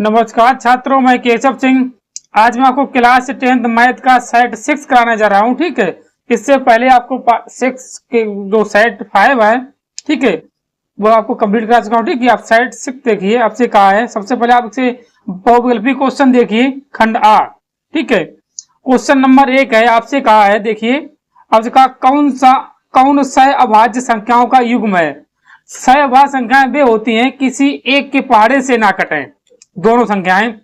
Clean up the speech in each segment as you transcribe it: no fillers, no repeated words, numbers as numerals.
नमस्कार छात्रों, मैं केशव सिंह। आज मैं आपको क्लास 10th मैथ का सेट 6 कराने जा रहा हूं। ठीक है, इससे पहले आपको 6 के जो सेट 5 है, ठीक है, वो आपको कंप्लीट करा चुका हूं। ठीक है, आप सेट 6 देखिए। आपसे कहा है सबसे पहले आपसे बहुविकल्पी क्वेश्चन देखिए, खंड आ। ठीक है, क्वेश्चन नंबर 1 है। आपसे कहा है, देखिए, आपसे कहा कौन सा अभाज्य संख्याओं का युग्म है। सह अभाज्य संख्याएं वे होती हैं किसी एक के पहाड़े से ना कटें। दोनों संख्याएं,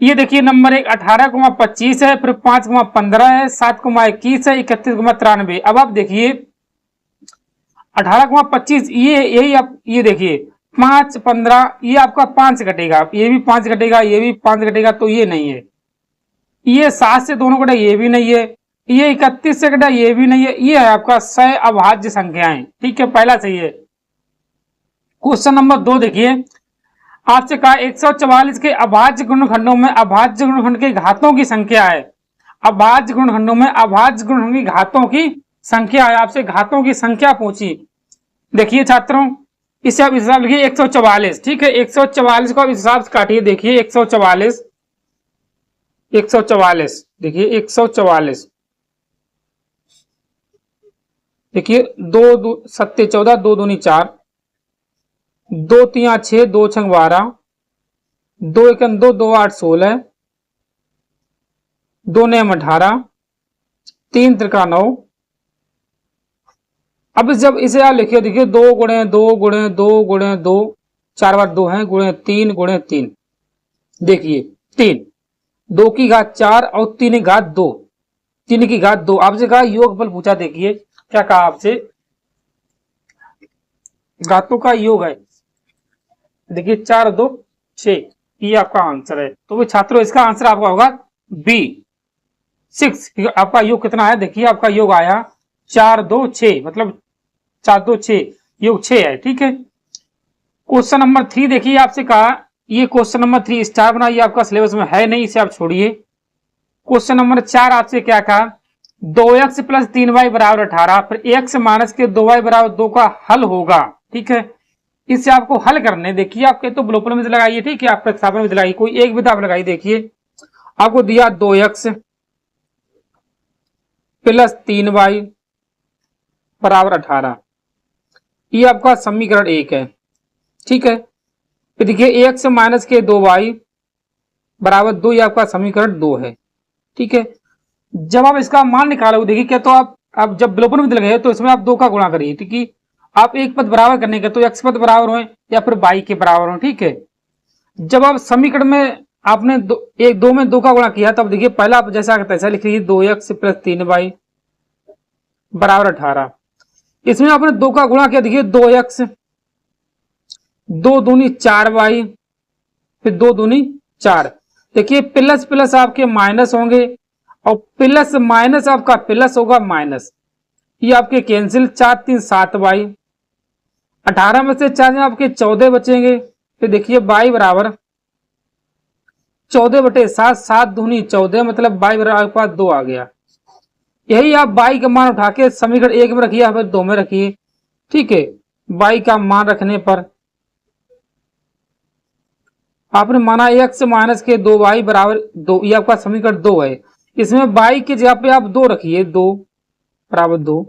ये देखिए, नंबर 1 18,25 है, फिर 5,15 है, 7,21 है, 31,93। अब आप देखिए 18,25, ये यही आप ये देखिए 5,15, ये आपका 5 कटेगा, ये भी 5 कटेगा, ये भी 5 कटेगा, तो ये नहीं है। ये 7 से दोनों कटा, ये भी नहीं है। ये 31 से कटा, ये भी नहीं है। ये है आपका सह अभाज्य संख्याएं। ठीक है, पहला सही है। क्वेश्चन नंबर 2 देखिए, आपसे कहा 144 के अभाज्य गुणनखंडों में अभाज्य गुणनखंड के घातों की संख्या है। अभाज्य गुणनखंडों में अभाज्य गुणनखंड की घातों की संख्या है। आपसे घातों की संख्या पूछी। देखिए छात्रों, इसे आप हिसाब लिखिए 144। ठीक है, 144 को आप हिसाब से काटिए। देखिए 144 देखिए 144, देखिए 2 सत्ते 14, 2 दूनी 4, 2 तिया 6, 2 छंग 12, 2 एकम 2, 2 8 16, 2 नेम 18, 3 त्रिका 9। अब जब इसे आप लिखिए, देखिए 2 गुणे 2 गुणे 2 गुणे 2, 4 बार 2 है, गुणे 3 गुणे 3। देखिए 3, 2 की घात 4 और 3 की घात 2, 3 की घात 2। आपसे कहा योगफल पूछा। देखिए क्या कहा आपसे, घातों का योग है। देखिए 4 2 6, ये आपका आंसर है। तो वो छात्रों, इसका आंसर आपका होगा बी 6। आपका योग कितना है, देखिए आपका योग आया 4 2 6, मतलब 4 2 6, योग 6 है। ठीक है, क्वेश्चन नंबर 3 देखिए, आपसे कहा, ये क्वेश्चन नंबर 3 स्टार बनाइए, आपका सिलेबस में है नहीं, इसे आप छोड़िए। क्वेश्चन नंबर 4 आपसे क्या कहा, 2x + 3y = 18, फिर x माइनस के 2y = 2 का हल होगा। ठीक है, इससे आपको हल करने, देखिए आपके तो ब्लोपर में लगाइए। ठीक है, आप प्रतिस्थापन में लगाइए, कोई एक विधा आप लगाइए। देखिए आपको दिया 2x + 3y = 18, ये आपका समीकरण 1 है। ठीक है, फिर देखिए x माइनस के 2y = 2, ये आपका समीकरण 2 है। ठीक है, जब आप इसका मान निकालोगे, देखिए क्या, तो आप जब ब्लोपर में लगे तो इसमें आप 2 का गुणा करिए। ठीक है, आप एक पद बराबर करने के, तो x पद बराबर हो या फिर y के बराबर हो। ठीक है, जब आप समीकरण में आपने 2 में 2 का गुणा किया, तब देखिए पहला आप जैसा तैसा लिख लीजिए, 2x + 3y = 18। इसमें आपने 2 का गुणा किया, देखिए 2x, 2 दूनी 4y, फिर 2 दूनी 4। देखिए प्लस प्लस आपके माइनस होंगे, और प्लस माइनस आपका प्लस होगा माइनस, ये आपके कैंसिल। 4 3 7y, 18 में से 4 आपके 14 बचेंगे। फिर देखिए y = 14/7, 7 दूनी 14, मतलब y = आपके पास 2 आ गया। यही आप y का मान उठा के समीकरण 1 में रखिए, फिर 2 में रखिए। ठीक है, y का मान रखने पर आपने माना x माइनस के 2y = 2, ये आपका समीकरण 2 है। इसमें y की जगह पे आप 2 रखिए, 2 = 2।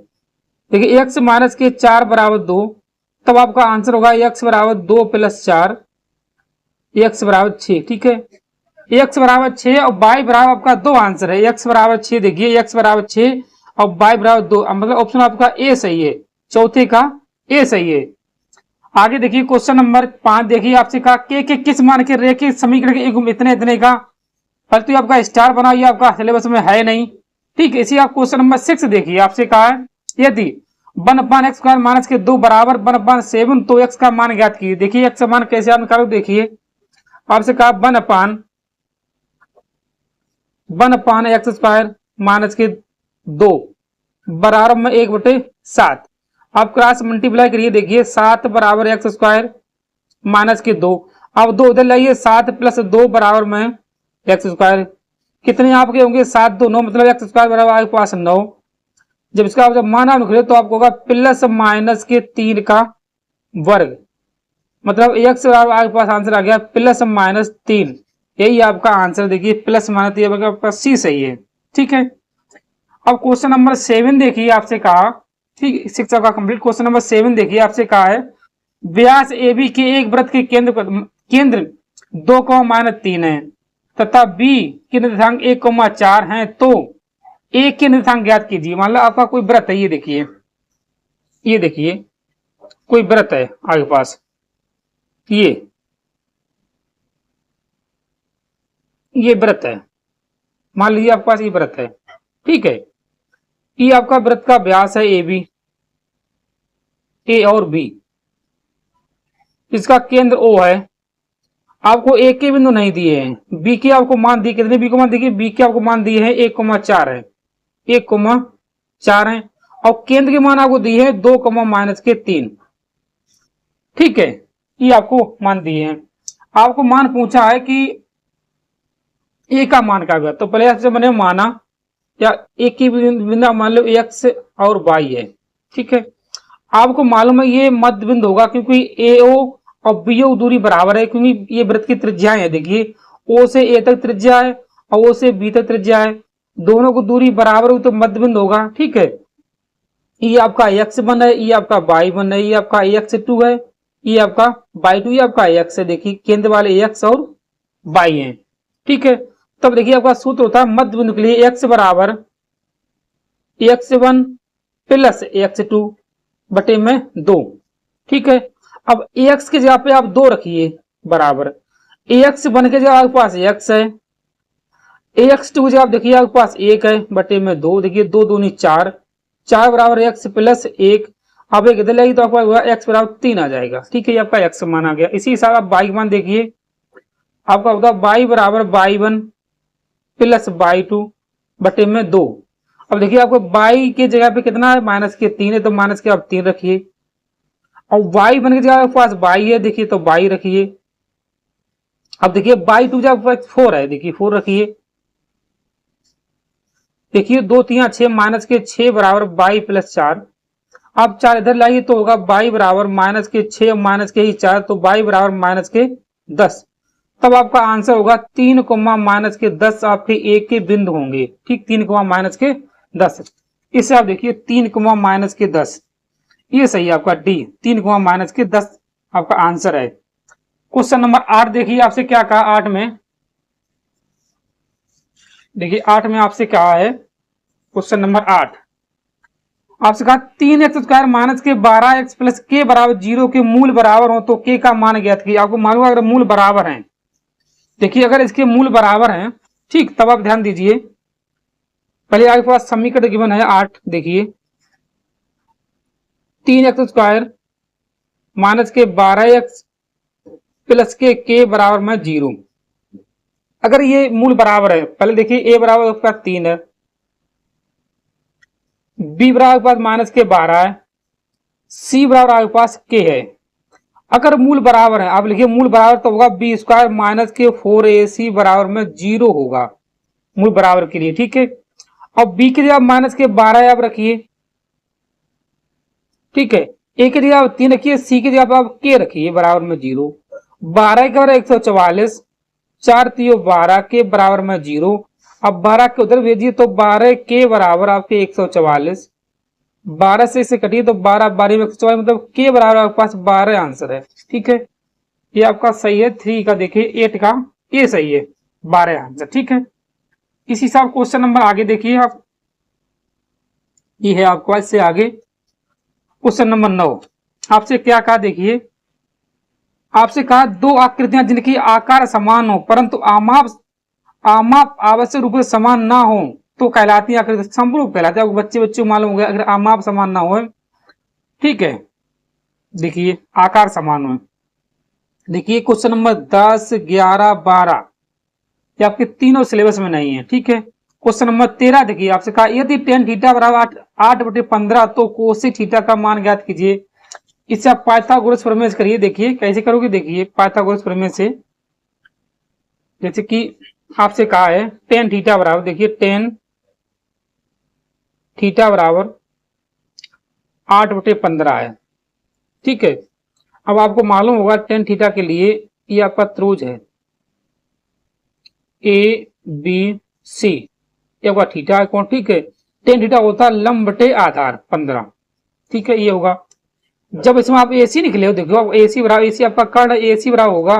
देखिए x माइनस के 4 = 2, तब आपका आंसर होगा x = 2 + 4, x = 6। ठीक है, x = 6 और y बराबर आपका 2 आंसर है। x = 6, देखिए x = 6 और y = 2, मतलब ऑप्शन आपका ए सही है, चौथे का ए सही है। आगे देखिए क्वेश्चन नंबर 5 देखिए, आपसे कहा के किस मान के रेखिक समीकरण के युग्म इतने इतने का, परंतु आपका स्टार बना, ये आपका सिलेबस में है नहीं। ठीक है, इसी आप क्वेश्चन नंबर 6 देखिए, आपसे कहा है यदि 1/x² - के 2 = 1/7, तो x का मान ज्ञात कीजिए। देखिए x का मान कैसे आप निकालो, देखिए आपसे कहा 1/x² - के 2 बराबर में 1/7, आप क्रॉस मल्टीप्लाई करिए। देखिए 7 = x² - के 2, अब 2 उधर लाइए, 7 + 2 बराबर में x²। कितने आपके होंगे, 7 2 9, मतलब x² बराबर आपके पास 9। जब इसका जब मान आप निकले, तो आपको होगा +- के 3 का वर्ग मतलब x बराबर आपके पास आंसर आ गया +-3। यही आपका आंसर देखिए +-3 आपका सी सही है। ठीक है, अब क्वेश्चन नंबर 7 देखिए आपसे कहा, ठीक, शिक्षा का कंप्लीट। क्वेश्चन नंबर 7 देखिए आपसे कहा है व्यास AB के एक वृत्त के केंद्र 2,-3 है तथा B के निर्देशांक 1,4 है तो A के निर्देशांक ज्ञात कीजिए। मान लो आपका कोई वृत्त है, ये देखिए कोई वृत्त है आपके पास, ये वृत्त है, मान लीजिए आपके पास ये वृत्त है। ठीक है, ये आपका वृत्त का व्यास है AB, A और B, इसका केंद्र O है। आपको A के बिंदु नहीं दिए हैं, B के आपको मान दिए, कितने B को मान दिए, B के आपको मान दिए हैं 1,4 है, 1,4 है, और केंद्र के मान आपको दिए हैं 2,-3। ठीक है, ये आपको मान दिए हैं। आपको मान पूछा है कि A का मान क्या होगा, तो पहले आपसे मैंने माना या एक की बिंदु मान लो x और y है। ठीक है, आपको मालूम है ये मध्य बिंदु होगा क्योंकि AO और BO दूरी बराबर है, क्योंकि ये वृत्त की त्रिज्याएं है। देखिए O से A तक त्रिज्या है और O से B तक त्रिज्या है, दोनों को दूरी बराबर हो तो मध्य बिंदु होगा। ठीक है, ये आपका x1 है, ये आपका y1 है, ये आपका x2 है, ये आपका y2, ये आपका x है। देखिए केंद्र वाले x और y है। ठीक है, तब देखिए आपका सूत्र होता है मध्य बिंदु के लिए x बराबर x1 प्लस x2 बटे में 2। ठीक है, अब ax की जगह पे आप 2 रखिए बराबर, ax1 की जगह आपके पास x है, ax2 की जगह आप देखिए आपके पास 1 है बटे में 2। देखिए 2 दूनी 4, 4 बराबर x प्लस 1, अब एक इधर लगेगी तो आपका x बराबर 3 आ जाएगा। ठीक है, ये आपका x मान आ गया। इसी हिसाब आप y मान देखिए, आपका होगा y बराबर y1 प्लस y2 बटे में 2। अब देखिए आपको y के जगह पे कितना है, -3 है, तो माइनस के आप 3 रखिए, और y1 की जगह आपके पास y है, देखिए तो y रखिए। अब देखिए y2 जगह आपके पास 4 है, देखिए 4 रखिए। देखिए 2 3 6 माइनस के 6 बराबर y प्लस 4, अब 4 इधर लाइए तो होगा y बराबर -6 माइनस के ही 4, तो y बराबर -10। तब आपका आंसर होगा 3, -10 आपके एक के बिंदु होंगे। ठीक, 3, -10। इससे आप देखिए 3, -10, ये सही है आपका डी, 3, -10 आपका आंसर है। क्वेश्चन नंबर 8 देखिए आपसे क्या कहा 8 में, देखिए 8 में आपसे कहा है क्वेश्चन नंबर 8 आपसे कहा 3x² माइनस के 12x प्लस के बराबर 0 के मूल बराबर हो तो के का मान ज्ञात कीजिए। आपको मालूम है अगर मूल बराबर हैं, देखिए अगर इसके मूल बराबर हैं, ठीक, तब आप ध्यान दीजिए, पहले आपके पास समीकरण गिवन है 8, देखिए 3x² माइनस के 12x प्लस के बराबर में 0। अगर ये मूल बराबर है, पहले देखिए a बराबर आपके पास 3 है, b बराबर आपके पास -12 है, c बराबर आपके पास k है। अगर मूल बराबर है, आप लिखिए मूल बराबर तो होगा b² माइनस के 4ac बराबर में 0 होगा मूल बराबर के लिए। ठीक है, अब b की जगह -12 आप रखिए। ठीक है, a की जगह 3 रखिए, c की जगह आप k रखिए बराबर में 0। 12 के बराबर 144, 4 3 12 के बराबर में 0। अब 12 के उधर भेजिए तो 12 के बराबर आपके 144, 12 से इसे कटिए तो 12 12 में 144, मतलब के बराबर आपके पास 12 आंसर है। ठीक है, ये आपका सही है। 3 का देखिए 8 का ये सही है, 12 आंसर। ठीक है, इसी हिसाब क्वेश्चन नंबर आगे देखिए आप, ये है आपको इससे आगे क्वेश्चन नंबर 9 आपसे क्या कहा, देखिए आपसे कहा 2 आकृतियां जिनकी आकार समान हो परंतु आमाप आवश्यक रूप से समान ना हो तो कहलाती है आकृति समरूप कहलाती है। बच्चे को मालूम हो गया अगर आमाप समान ना हो। ठीक है, देखिए आकार समान हो। देखिए क्वेश्चन नंबर 10 11 12 ये आपके तीनों सिलेबस में नहीं है। ठीक है, क्वेश्चन नंबर 13 देखिए आपसे कहा यदि tan थीटा बराबर 8/15 तो कोसेक थीटा का मान ज्ञात कीजिए। इससे आप पाइथागोरस प्रमेय से करिए। देखिए कैसे करोगे, देखिए पाइथागोरस प्रमेय से, जैसे कि आपसे कहा है tan थीटा बराबर, देखिए tan थीटा बराबर 8/15 है। ठीक है, अब आपको मालूम होगा टेन थीटा के लिए ये आपका त्रिभुज है ए बी सी, ये आपका थीटा है कौन, ठीक है। टेन थीटा होता है लंब बटे आधार 15, ठीक है, ये होगा। जब इसमें आप ए सी निकले हो, देखो ए सी बराबर, ए सी आपका कर्ण, ए सी बराबर होगा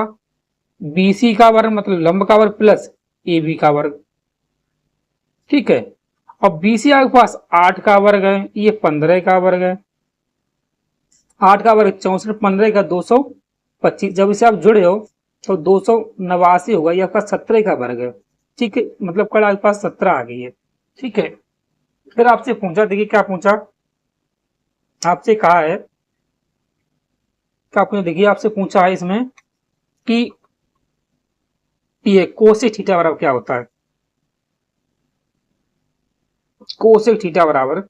बी सी का वर्ग मतलब लंब का वर्ग प्लस ए बी का वर्ग, ठीक है। अब बी सी आपके पास 8 का वर्ग है, ये 15 का वर्ग है, 8 का वर्ग 64, 15 का 225, जब इसे आप जुड़े हो तो 289 होगा, ये आपका 17 का वर्ग है, ठीक है, मतलब कड़ आपके पास 17 आ गई है, ठीक है। फिर आपसे पूछा, देखिए क्या पूछा, आपसे कहा है क्या पूछा, देखिए आपसे पूछा है इसमें कि ये कोसेक थीटा बराबर क्या होता है। कोसेक थीटा बराबर,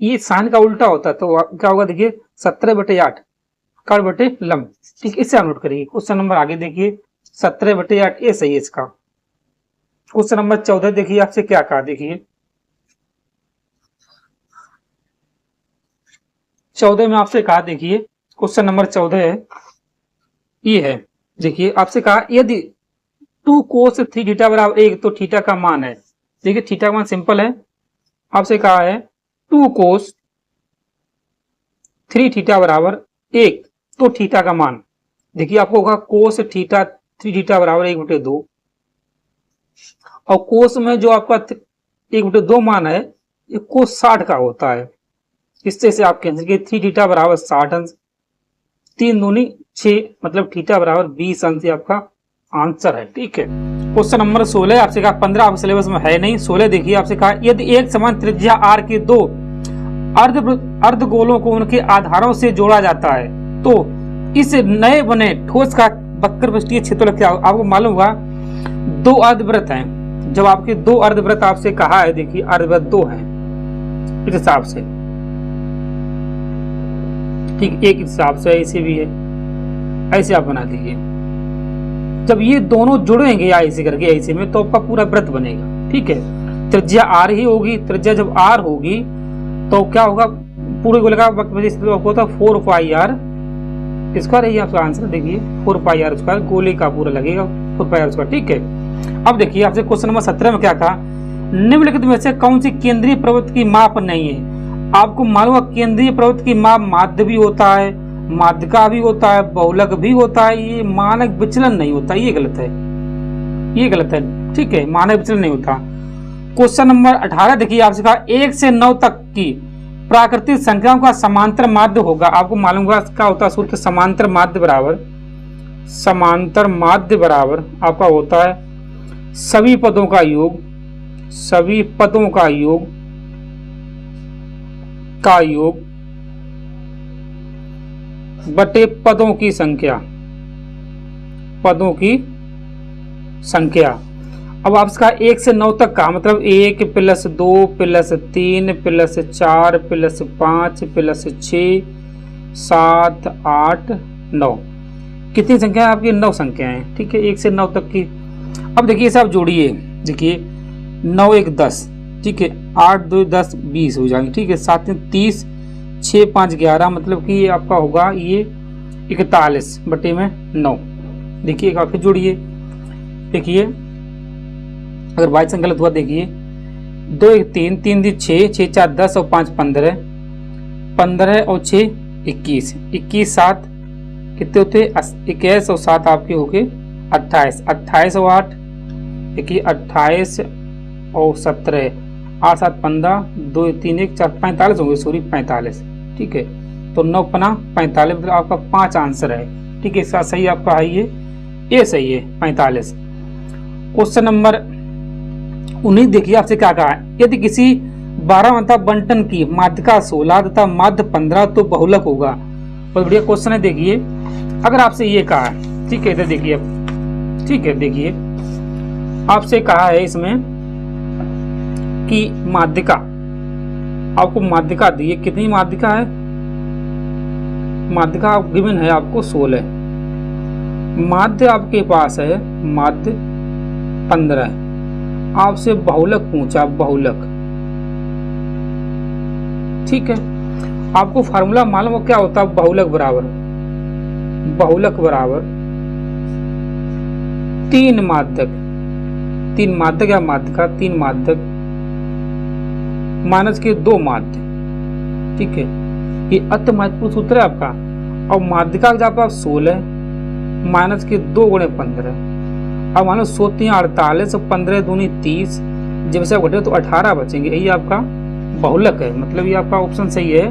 ये साइन का उल्टा होता है तो क्या होगा, देखिए 17/8 कर्ण बटे लंब, ठीक, इससे आप नोट करिए। क्वेश्चन नंबर आगे देखिए 17/8, ये सही है इसका। क्वेश्चन नंबर 14 देखिए आपसे क्या कहा, देखिए 14 में आपसे कहा, देखिए क्वेश्चन नंबर 14 है, ये है, देखिए आपसे कहा यदि 2 कोस 3 थीटा बराबर 1 तो थीटा का मान है। देखिए थीटा का मान सिंपल है, आपसे कहा है 2 कोस 3 थीटा बराबर 1 तो थीटा का मान, देखिए आपको होगा कोस थीटा 3 थीटा बराबर 1/2, और कोस में जो आपका 1/2 मान है ये कोस 60 का होता है, इससे से आप कह सकते 3 थीटा बराबर 60 अंश, 3 दूनी 6 मतलब थीटा बराबर 20 अंश, ये आपका आंसर है, ठीक है। क्वेश्चन नंबर 16 आपसे कहा, 15 आपके सिलेबस में है नहीं, 16 देखिए आपसे कहा यदि एक समान त्रिज्या आर के दो अर्धगोलों को उनके आधारों से जोड़ा जाता है तो इस नए बने ठोस का वक्र पृष्ठीय क्षेत्रफल क्या होगा। आपको मालूम होगा 2 अर्धवृत्त हैं, जब आपके 2 अर्धवृत्त आपसे कहा है, देखिए अर्धवृत्त 2 है इस हिसाब से, ठीक, एक हिसाब से ऐसे भी है, ऐसे आप बना दीजिए। जब ये दोनों जुड़ेंगे या ऐसे करके ऐसे में तो आपका पूरा वृत्त बनेगा, ठीक है। त्रिज्या आर ही होगी, त्रिज्या जब आर होगी तो क्या होगा, पूरे गोले का होता है 4πr स्क्वायर, यही आपका आंसर, देखिए 4πr स्क्वायर गोले का पूरा लगेगा 4πr स्क्वायर, ठीक है। अब देखिए आपसे क्वेश्चन नंबर 17 में क्या कहा, निम्नलिखित में से कौन सी केंद्रीय प्रवृत्त की माप नहीं है। आपको मालूम है केंद्रीय प्रवृत्त की माप माध्य भी होता है, माध्यिका भी होता है, बहुलक भी होता है, ये मानक विचलन नहीं होता, ये गलत है, ये गलत है, ठीक है, मानक विचलन नहीं होता। क्वेश्चन नंबर 18 देखिए आपसे कहा 1 से 9 तक की प्राकृतिक संख्याओं का समांतर माध्य होगा। आपको मालूम होगा क्या होता है सूत्र, समांतर माध्य बराबर आपका होता है सभी पदों का योग, सभी पदों का योग बटे पदों की संख्या। अब आपका 1 से 9 तक का मतलब 1 + 2 + 3 + 4 + 5 + 6 7 8 9, कितनी संख्या है आपकी, 9 संख्या है, ठीक है, 1 से 9 तक की। अब देखिए इसे आप जोड़िए, देखिए 9 1 10, ठीक है, 8 2 10 20 हो जाएंगे, ठीक है, 7 3 30 6 5 11 मतलब कि ये आपका होगा ये 41/9। देखिए एक फिर जोड़िए, देखिए अगर बाई चांस गलत हुआ, देखिए 2 1 3 3 2 6 6 4 10 और 5 15 15 और 6 21 21 7 कितने होते 21 और 7 आपके हो गए 28 28 और 8 देखिए 28 और 17 8 7 15 2 3 1 4 45 होंगे, सॉरी 45, ठीक है, तो 9 पना 45 मतलब आपका 5 आंसर है, ठीक है, इसका सही आपका है ये सही है 45। क्वेश्चन नंबर 19 देखिए आपसे क्या कहा है, यदि किसी 12 तथा बंटन की माध्यिका 16 तथा माध्य 15 तो बहुलक होगा। बहुत बढ़िया क्वेश्चन है, देखिए अगर आपसे ये कहा है, ठीक है, इधर देखिए, ठीक है, देखिए आपसे कहा है इसमें कि माध्यिका, आपको माध्यिका दी है, कितनी माध्यिका है, माध्यिका गिवन है आपको 16, माध्य आपके पास है माध्य 15, आपसे बहुलक पूछा, बहुलक, ठीक है, आपको फार्मूला मालूम हो क्या होता है, बहुलक बराबर बहुलक बराबर तीन माध्यक या माध्यिका, तीन माध्यक माइनस के दो माध्य। ठीक है, ये अति महत्वपूर्ण सूत्र है आपका। और माध्यिका का जब आप 16 माइनस के 2 गुणे 15, अब मान लो 100 48, 15 दूनी 30, जब से आप घटे तो 18 बचेंगे। यही आपका बहुलक है, मतलब ये आपका ऑप्शन सही है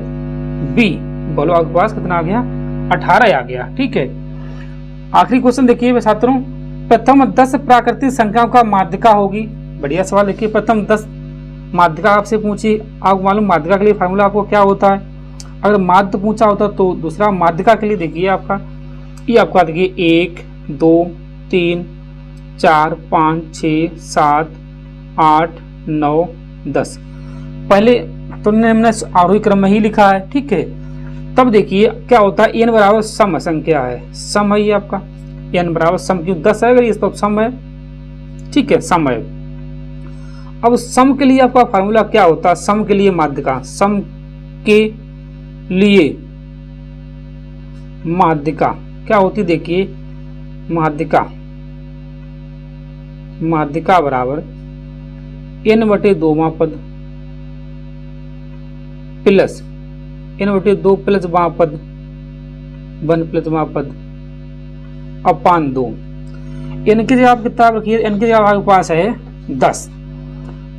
बी। बोलो आपके पास कितना आ गया, 18 आ गया। ठीक है, आखिरी क्वेश्चन देखिए छात्रों, प्रथम 10 प्राकृतिक संख्याओं का माध्यिका होगी। बढ़िया सवाल देखिए, प्रथम 10 माध्यिका आपसे पूछी, आपको मालूम माध्यिका के लिए फार्मूला आपको क्या होता है। अगर माध्य पूछा होता तो दूसरा, माध्यिका के लिए देखिए आपका ये आपका देखिए 1 2 3 4 5 6 7 8 9 10। पहले तो हमने आरोही क्रम में ही लिखा है। ठीक है, तब देखिए क्या होता है, n बराबर सम संख्या है, सम है ये आपका, n बराबर सम, क्यों 10 है, अगर ये तो सम है। ठीक है, सम है। अब सम के लिए आपका फार्मूला क्या होता है, सम के लिए माध्यिका, सम के लिए माध्यिका क्या होती, देखिए माध्यिका बराबर n/2वां पद प्लस n/2 प्लस वां पद 1 प्लस वां पद अपान 2। n की जगह आप कितना रखिए, n की जगह आपके पास है 10,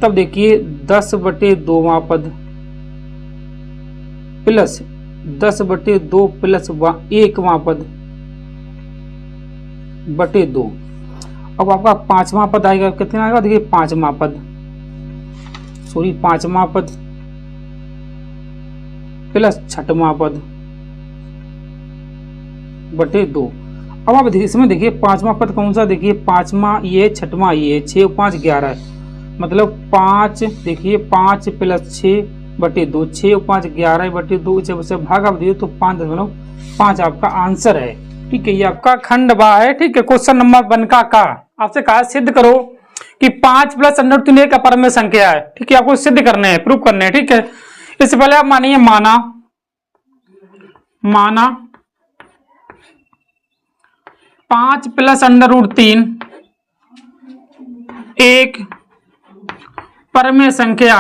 तब देखिए 10/2वां पद प्लस 10/2 प्लस 1वां पद बटे 2। अब आपका 5वां पद आएगा, कितना आएगा देखिए 5वां पद, सॉरी 5वां पद प्लस 6वां पद बटे 2। अब आप इसमें देखिए 5वां पद कौन सा, देखिए 5वां ये, 6वां ये, 6 5 11, मतलब 5 देखिए 5 प्लस 6 बटे 2, 6 5 11 बटे 2, जब से भाग आप दिए तो 5.5 आपका आंसर है। ठीक है, ये आपका खंड बा है। ठीक है, क्वेश्चन नंबर 1 का आपसे कहा सिद्ध करो कि 5 प्लस √3 एक अपरमेय संख्या है। ठीक है, आपको सिद्ध करने हैं, प्रूव करने हैं। ठीक है, इससे पहले आप मानिए माना 5 प्लस √3 एक परमेय संख्या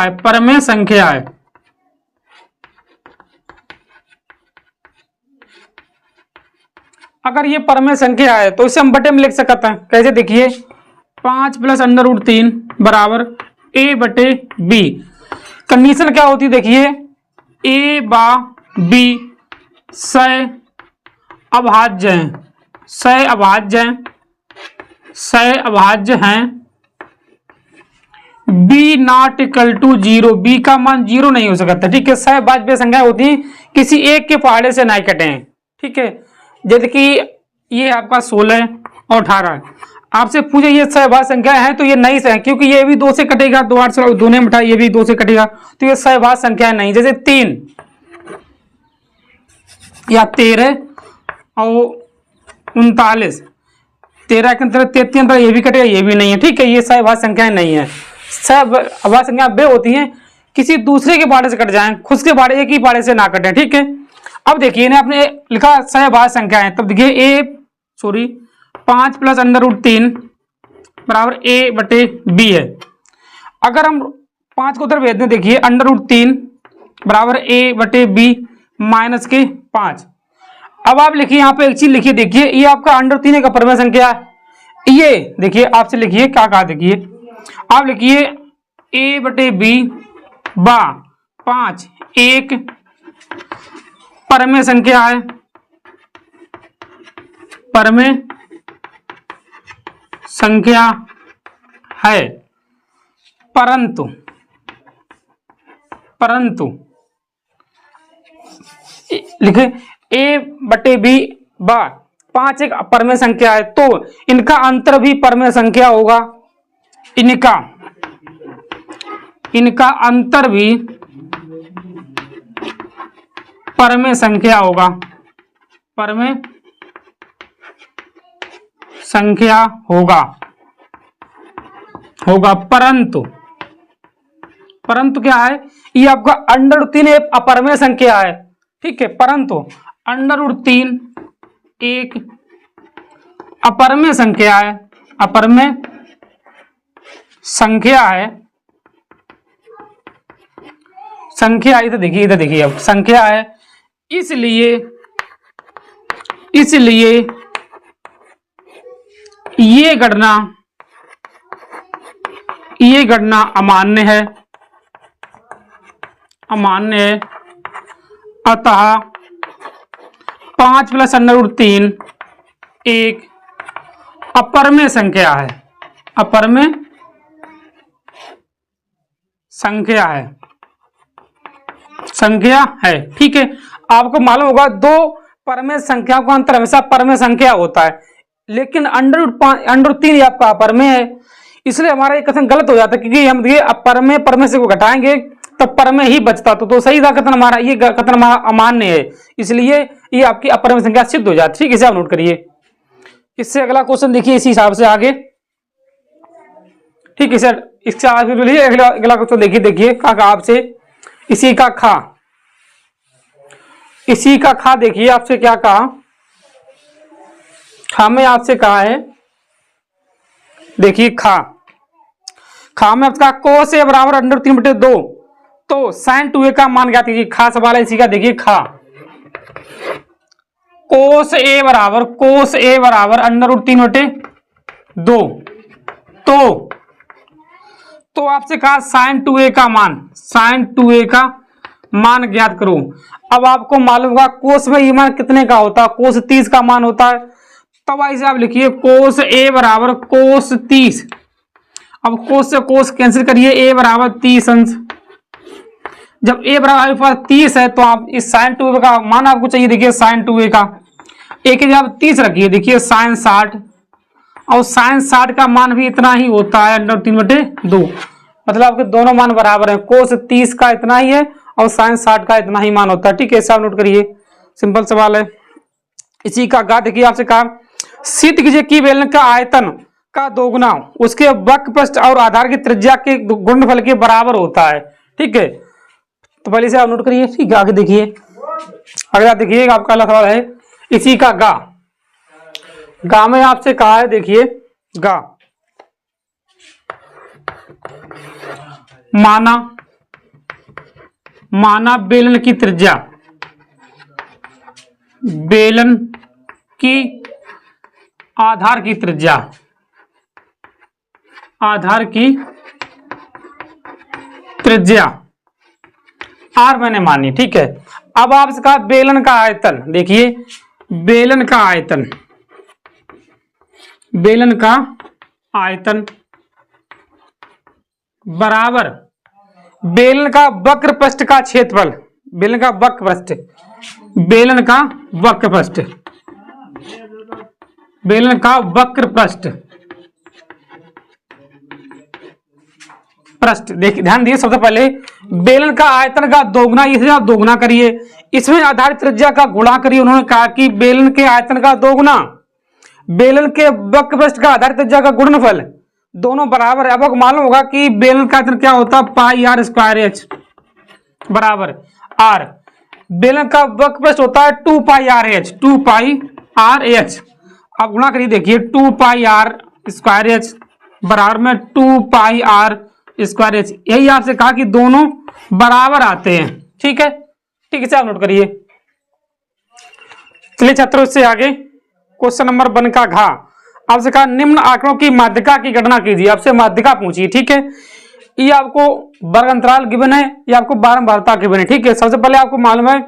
है, अगर ये परमेय संख्या है तो इसे हम बटे में लिख सकते हैं। कैसे, देखिए 5 प्लस √3 बराबर a बटे b। कंडीशन क्या होती है, देखिए a बा b सह अभाज्य हैं, b not equal to 0, b का मान 0 नहीं हो सकता। ठीक है, सहभाज्य संख्या होती है किसी एक के पहाड़े से नहीं कटे। ठीक है, जैसे कि ये आपका 16 और 18, आपसे पूछे ये सहभाज्य संख्या है तो ये नहीं है, क्योंकि ये भी 2 से कटेगा, 2 8 से 2 ने मिटा, ये भी 2 से कटेगा, तो ये सहभाज्य संख्या नहीं। जैसे 3 या 13 और 39, 13 के अंतर 33 अंतर, ये भी कटेगा, ये भी नहीं है। ठीक है, ये सहभाज्य संख्याएं नहीं है। सहभाज्य संख्या वे होती हैं किसी दूसरे के बारे से कट जाएं, खुद के बारे एक ही बारे से ना कटें। ठीक है, अब देखिए इन्हें आपने लिखा सहभाज्य संख्याएं, तब देखिए 5 प्लस √3 बराबर a बटे b है। अगर हम 5 को उधर भेज दें, देखिए √3 बराबर a बटे b माइनस के 5। अब आप लिखिए यहाँ पे एक चीज लिखिए, देखिए ये आपका √3 का परमेय संख्या है। ये देखिए आपसे लिखिए क्या कहा, देखिए आप लिखिए a बटे b बा 5 एक परमेय संख्या है, परमेय संख्या है, परंतु लिखे a बटे b बा 5 एक परमेय संख्या है, तो इनका अंतर भी परमेय संख्या होगा। इनका अंतर भी परमेय संख्या होगा, परमेय संख्या होगा। परंतु क्या है, ये आपका √3 एक अपरमेय संख्या है। ठीक है, परंतु √3 एक अपरमेय संख्या है, अपरमेय संख्या है, संख्या इधर देखिए, इधर देखिए, अब संख्या है, इसलिए ये गणना अमान्य है, अमान्य है। अतः 5 + √3 एक अपरमेय संख्या है, अपरमेय संख्या है, संख्या है। ठीक है, आपको मालूम होगा दो परमेय संख्याओं का अंतर हमेशा परमेय संख्या होता है, लेकिन √3 आपका अपरमेय है, इसलिए हमारा ये कथन गलत हो जाता है, क्योंकि हम देखिए अपरमेय परमेय से को घटाएंगे तब परमेय ही बचता, तो सही था कथन हमारा, ये कथन हमारा अमान्य है, इसलिए ये आपकी अपरमेय संख्या सिद्ध हो जाती है। ठीक है, इसे आप नोट करिए। इससे अगला क्वेश्चन देखिए इसी हिसाब से आगे। ठीक है सर, इससे आगे अगला क्वेश्चन देखिए कहा आपसे इसी का खा देखिए आपसे क्या कहा, खा में आपसे कहा है, देखिए खा में आपका cos a बराबर √3/2, तो sin 2a का मान ज्ञात कीजिए। खा सवाल है इसी का, देखिए खा cos a बराबर √3/2, तो आपसे कहा sin 2a का मान ज्ञात करो। अब आपको मालूम होगा कोस में ये मान कितने का होता है, कोस 30 का मान होता है, तब ऐसे आप लिखिए कोस a बराबर कोस 30। अब कोस से कोस कैंसिल करिए, a बराबर 30 अंश। जब a बराबर 30 है तो आप इस sin 2a का मान आपको चाहिए, देखिए sin 2a का एक की जगह 30 रखिए, देखिए sin 60, और sin 60 का मान भी इतना ही होता है √3/2, मतलब आपके दोनों मान बराबर हैं, कोस 30 का इतना ही है और sin 60 का इतना ही मान होता है। ठीक है, सब नोट करिए, सिंपल सवाल है। इसी का गा देखिए आपसे कहा सिद्ध कीजिए कि बेलन का आयतन का दोगुना उसके वक्रपृष्ठ और आधार की त्रिज्या के गुणनफल के बराबर होता है। ठीक है, तो पहले से आप नोट करिए। ठीक है, आगे देखिए, अगला देखिए आपका अगला सवाल है इसी का गा में आपसे कहा है, देखिए गा माना बेलन की त्रिज्या, बेलन की आधार की त्रिज्या, आर मैंने मानी। ठीक है, अब आपसे कहा बेलन का आयतन, देखिए बेलन का आयतन बराबर बेलन का वक्रपृष्ठ का क्षेत्रफल, बेलन का वक्रपृष्ठ देखिए ध्यान दिए, सबसे पहले बेलन का आयतन का दोगुना, इसे आप दोगुना करिए, इसमें आधारित त्रिज्या का गुणा करिए। उन्होंने कहा कि बेलन के आयतन का दोगुना बेलन के वक्रपृष्ठ का आधारित त्रिज्या का गुणनफल, दोनों बराबर है। अब आपको मालूम होगा कि बेलन का आयतन क्या होता है, πr² बराबर r, बेलन का वक्रपृष्ठ होता है 2πrh। अब गुणा करिए, देखिए 2πr² बराबर में 2πr², यही आपसे कहा कि दोनों बराबर आते हैं। ठीक है, ठीक है, आप नोट करिए। चलिए छात्रों, इससे आगे क्वेश्चन नंबर 1 का घा आपसे कहा निम्न आंकड़ों की माध्यिका की गणना कीजिए, आपसे माध्यिका पूछिए। ठीक है, ये आपको वर्ग अंतराल गिवन है, ये आपको बारंबारता गिवन है। ठीक है, सबसे पहले आपको मालूम है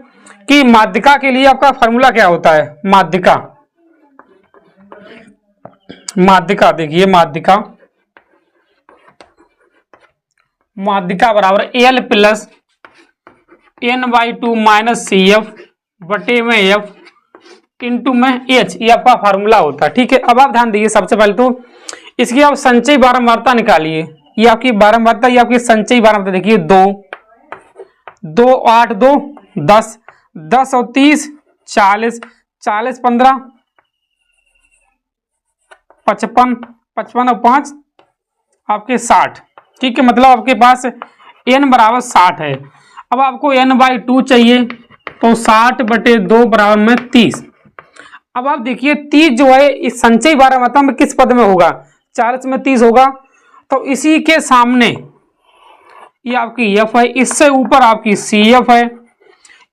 कि माध्यिका के लिए आपका फॉर्मूला क्या होता है, माध्यिका देखिए माध्यिका बराबर L + n/2 - CF बटे में F इंटू में H, ये आपका फार्मूला होता है। ठीक है, अब आप ध्यान दीजिए, सबसे पहले तो इसकी आप संचयी बारंबारता निकालिए, ये आपकी बारंबारता, ये आपकी संचयी बारंबारता देखिए 2 8 2 10 10 और 30 40 40 15 55 55 और 5 आपके 60। ठीक है, मतलब आपके पास n बराबर 60 है। अब आपको n/2 चाहिए, तो 60/2 बराबर में 30। अब आप देखिए 30 जो है इस संचयी 12 मात्रा में किस पद में होगा, 40 में 30 होगा, तो इसी के सामने ये आपकी एफ है, इससे ऊपर आपकी सी एफ है,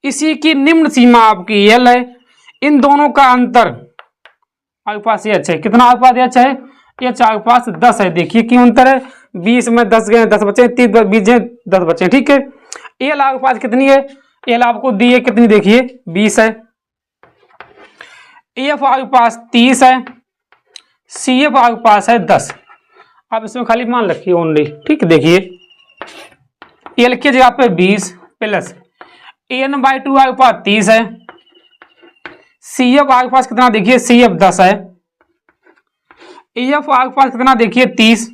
इसी की निम्न सीमा आपकी एल है, इन दोनों का अंतर आपके पास एच है। कितना आपके पास एच है, एच आपके पास 10 है। देखिए क्यों अंतर है, 20 में 10 गए 10 बचे, 30 20 गए 10 बचे, ठीक है। एल आपके पास कितनी है, एल आपको दी है कितनी, देखिए 20 है। एफ आपके पास 30 है, सी एफ आपके पास है 10। आप इसमें खाली मान रखिए ओनली, ठीक है। देखिए एल के जगह पे 20 प्लस एन बाई 2 आपके पास 30 है, सी एफ आपके पास कितना, देखिए सी एफ 10 है, ए एफ आपके पास कितना, देखिए 30,